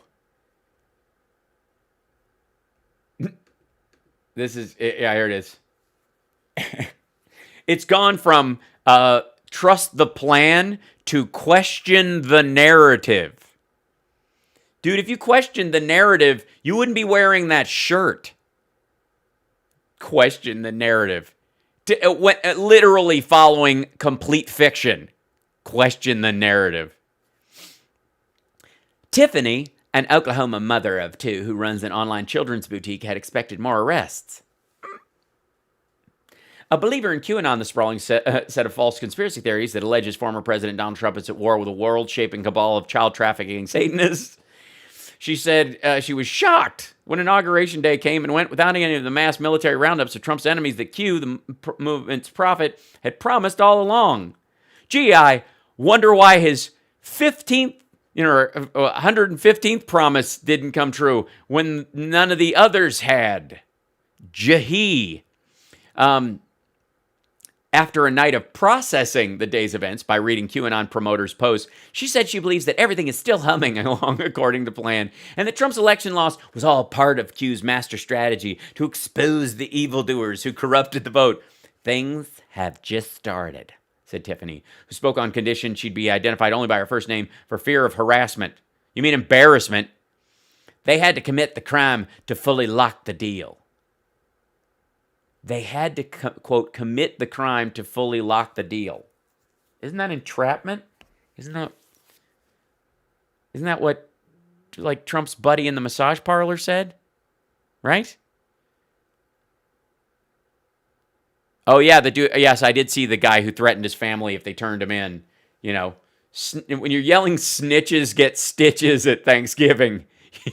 This is, yeah, here it is. It's gone from trust the plan to question the narrative. Dude, if you questioned the narrative, you wouldn't be wearing that shirt. Question the narrative. Literally following complete fiction. Question the narrative. Tiffany, an Oklahoma mother of two who runs an online children's boutique, had expected more arrests. A believer in QAnon, the sprawling set of false conspiracy theories that alleges former President Donald Trump is at war with a world-shaping cabal of child trafficking Satanists. She said she was shocked when Inauguration Day came and went without any of the mass military roundups of Trump's enemies that Q, the movement's prophet, had promised all along. Gee, I wonder why his 15th, 115th promise didn't come true when none of the others had. Jahi. After a night of processing the day's events by reading QAnon promoters' posts, she said she believes that everything is still humming along according to plan, and that Trump's election loss was all part of Q's master strategy to expose the evildoers who corrupted the vote. Things have just started, said Tiffany, who spoke on condition she'd be identified only by her first name for fear of harassment. You mean embarrassment? They had to commit the crime to fully lock the deal. They had to, quote, commit the crime to fully lock the deal. Isn't that entrapment? Isn't that what, like, Trump's buddy in the massage parlor said? Right? Oh, yeah, the dude. Yes, I did see the guy who threatened his family if they turned him in. You know, when you're yelling snitches get stitches at Thanksgiving,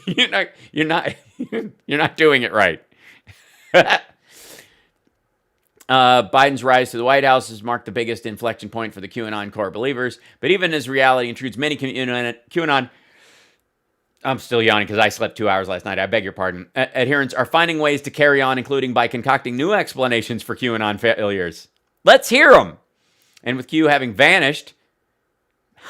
you're not doing it right. Biden's rise to the White House has marked the biggest inflection point for the QAnon core believers. But even as reality intrudes, many QAnon, I'm still yawning because I slept 2 hours last night. I beg your pardon. Adherents are finding ways to carry on, including by concocting new explanations for QAnon failures. Let's hear them. And with Q having vanished,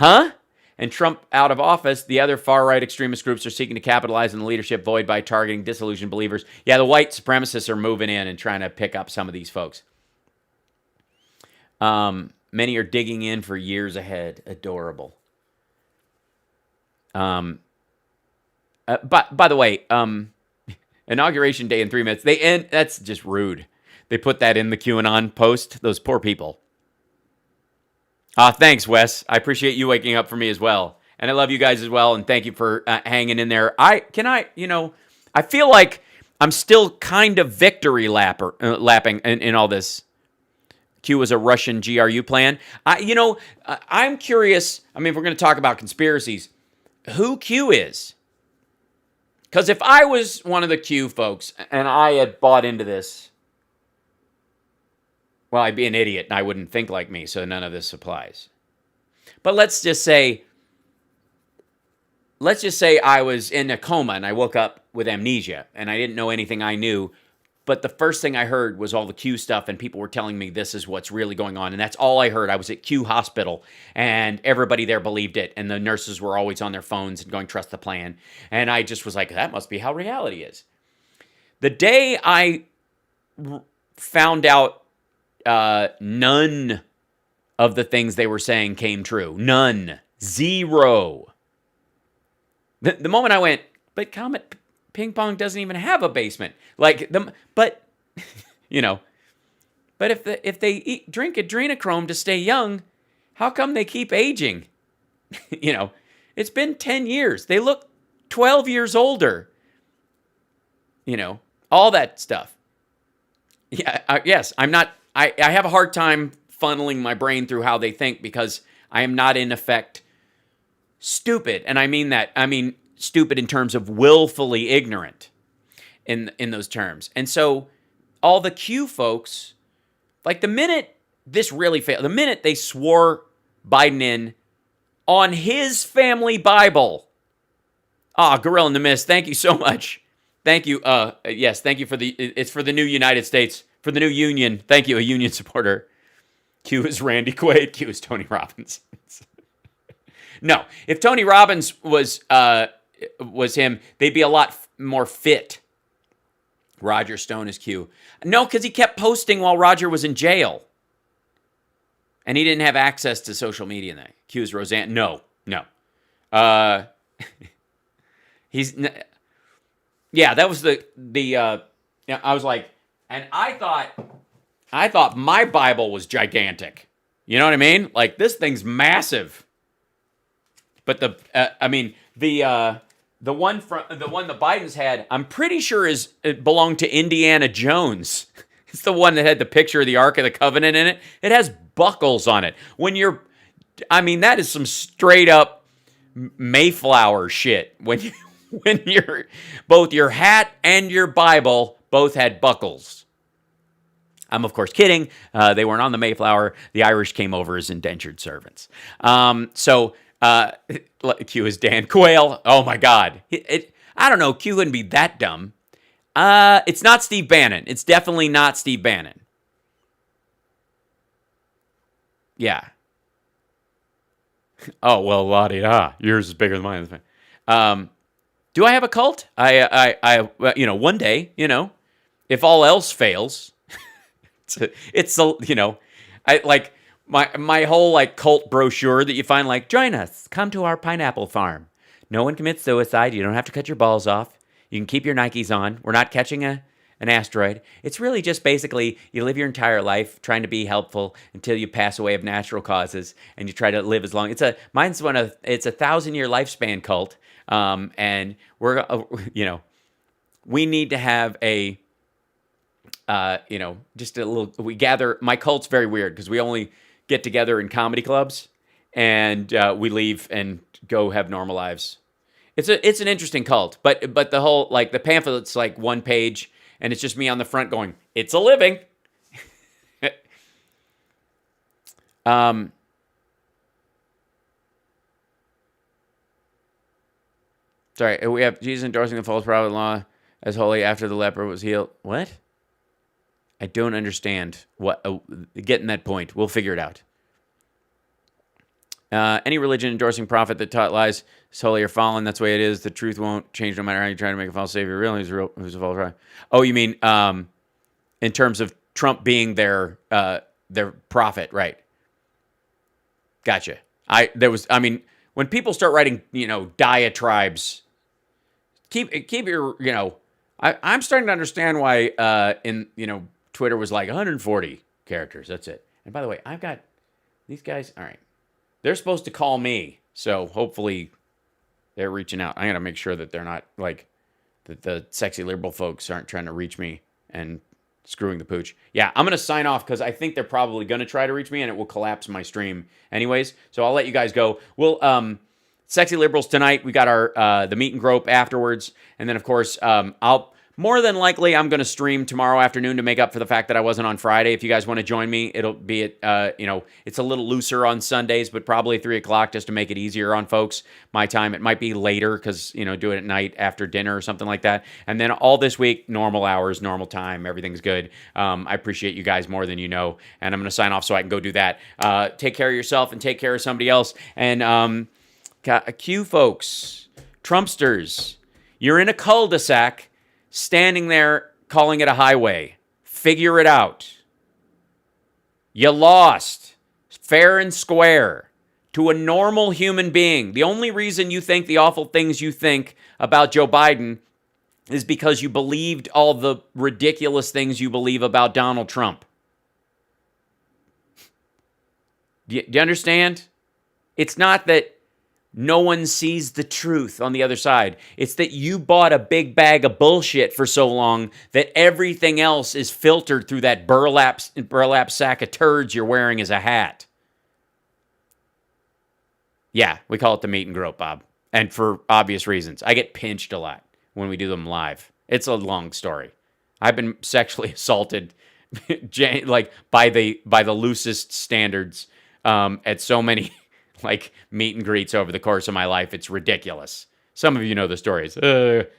and Trump out of office, the other far-right extremist groups are seeking to capitalize on the leadership void by targeting disillusioned believers. Yeah, the white supremacists are moving in and trying to pick up some of these folks. Many are digging in for years ahead. Adorable. By the way, Inauguration Day in 3 minutes. That's just rude. They put that in the QAnon post. Those poor people. Thanks, Wes. I appreciate you waking up for me as well. And I love you guys as well. And thank you for hanging in there. I feel like I'm still kind of victory lapping in all this. Q was a Russian GRU plan. I'm curious. I mean, if we're going to talk about conspiracies, who Q is. Because if I was one of the Q folks and I had bought into this, well, I'd be an idiot and I wouldn't think like me, so none of this applies. But let's just say I was in a coma and I woke up with amnesia and I didn't know anything I knew, but the first thing I heard was all the Q stuff and people were telling me this is what's really going on, and that's all I heard. I was at Q Hospital and everybody there believed it, and the nurses were always on their phones and going, trust the plan, and I just was like, that must be how reality is. The day I found out none of the things they were saying came true. None. Zero. The moment I went, but Comet Ping Pong doesn't even have a basement. But if they drink adrenochrome to stay young, how come they keep aging? It's been 10 years. They look 12 years older. All that stuff. Yeah. Yes, I'm not. I have a hard time funneling my brain through how they think because I am not, in effect, stupid. And I mean that. I mean stupid in terms of willfully ignorant in those terms. And so all the Q folks, like the minute this really failed, the minute they swore Biden in on his family Bible. Gorilla in the Mist, thank you so much. Thank you. Yes, thank you it's for the new United States. For the new union, thank you, a union supporter. Q is Randy Quaid. Q is Tony Robbins. No, if Tony Robbins was him, they'd be a lot more fit. Roger Stone is Q. No, because he kept posting while Roger was in jail. And he didn't have access to social media. Then Q's Roseanne. No. He's. Yeah, that was the. I was like, and I thought my Bible was gigantic. You know what I mean? Like, this thing's massive. But the one the one the Bidens had, I'm pretty sure it belonged to Indiana Jones. It's the one that had the picture of the Ark of the Covenant in it. It has buckles on it. That is some straight up Mayflower shit. When you're both your hat and your Bible both had buckles. I'm of course kidding. They weren't on the Mayflower. The Irish came over as indentured servants. Q is Dan Quayle. Oh my God. I don't know. Q wouldn't be that dumb. It's not Steve Bannon. It's definitely not Steve Bannon. Yeah. Oh, well, la-di-da. Yours is bigger than mine. Do I have a cult? I one day, if all else fails, I like my whole like cult brochure that you find, like, join us, come to our pineapple farm. No one commits suicide. You don't have to cut your balls off. You can keep your Nikes on. We're not catching an asteroid. It's really just basically you live your entire life trying to be helpful until you pass away of natural causes, and you try to live as long. It's a 1,000-year lifespan cult, and we're we need to have a just a little. We gather. My cult's very weird because we only get together in comedy clubs, and we leave and go have normal lives. It's an interesting cult, but the whole, like, the pamphlet's like one page, and it's just me on the front going, "It's a living." Sorry, we have Jesus endorsing the false prophet law as holy after the leper was healed. What? I don't understand what getting that point. We'll figure it out. Any religion endorsing prophet that taught lies is holy or fallen. That's the way it is. The truth won't change no matter how you try to make a false savior real. Who's a false prophet? Oh, you mean in terms of Trump being their prophet, right? Gotcha. When people start writing, diatribes, keep your, I'm starting to understand why Twitter was like 140 characters. That's it. And by the way, I've got these guys. All right. They're supposed to call me, so hopefully they're reaching out. I got to make sure that they're not, like, that the sexy liberal folks aren't trying to reach me and screwing the pooch. Yeah, I'm going to sign off because I think they're probably going to try to reach me, and it will collapse my stream anyways. So I'll let you guys go. We'll, sexy liberals tonight. We got our the meet and grope afterwards, and then of course more than likely, I'm going to stream tomorrow afternoon to make up for the fact that I wasn't on Friday. If you guys want to join me, it'll be at, it's a little looser on Sundays, but probably 3 o'clock just to make it easier on folks. My time, it might be later because, do it at night after dinner or something like that. And then all this week, normal hours, normal time, everything's good. I appreciate you guys more than you know. And I'm going to sign off so I can go do that. Take care of yourself and take care of somebody else. And Q folks, Trumpsters, you're in a cul-de-sac, standing there calling it a highway. Figure it out. You lost. Fair and square. To a normal human being. The only reason you think the awful things you think about Joe Biden is because you believed all the ridiculous things you believe about Donald Trump. Do you understand? It's not that no one sees the truth on the other side. It's that you bought a big bag of bullshit for so long that everything else is filtered through that burlap sack of turds you're wearing as a hat. Yeah, we call it the meet and grope, Bob. And for obvious reasons. I get pinched a lot when we do them live. It's a long story. I've been sexually assaulted like by the loosest standards at so many meet and greets over the course of my life. It's ridiculous. Some of you know the stories.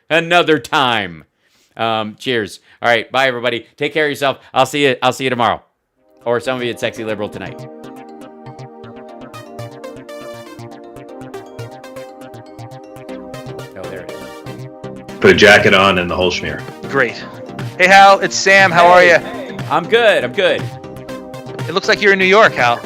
Another time. Cheers. All right. Bye, everybody. Take care of yourself. I'll see you tomorrow. Or some of you at Sexy Liberal tonight. Oh, there it is. Put a jacket on and the whole schmear. Great. Hey, Hal. It's Sam. How are you? I'm good. It looks like you're in New York, Hal.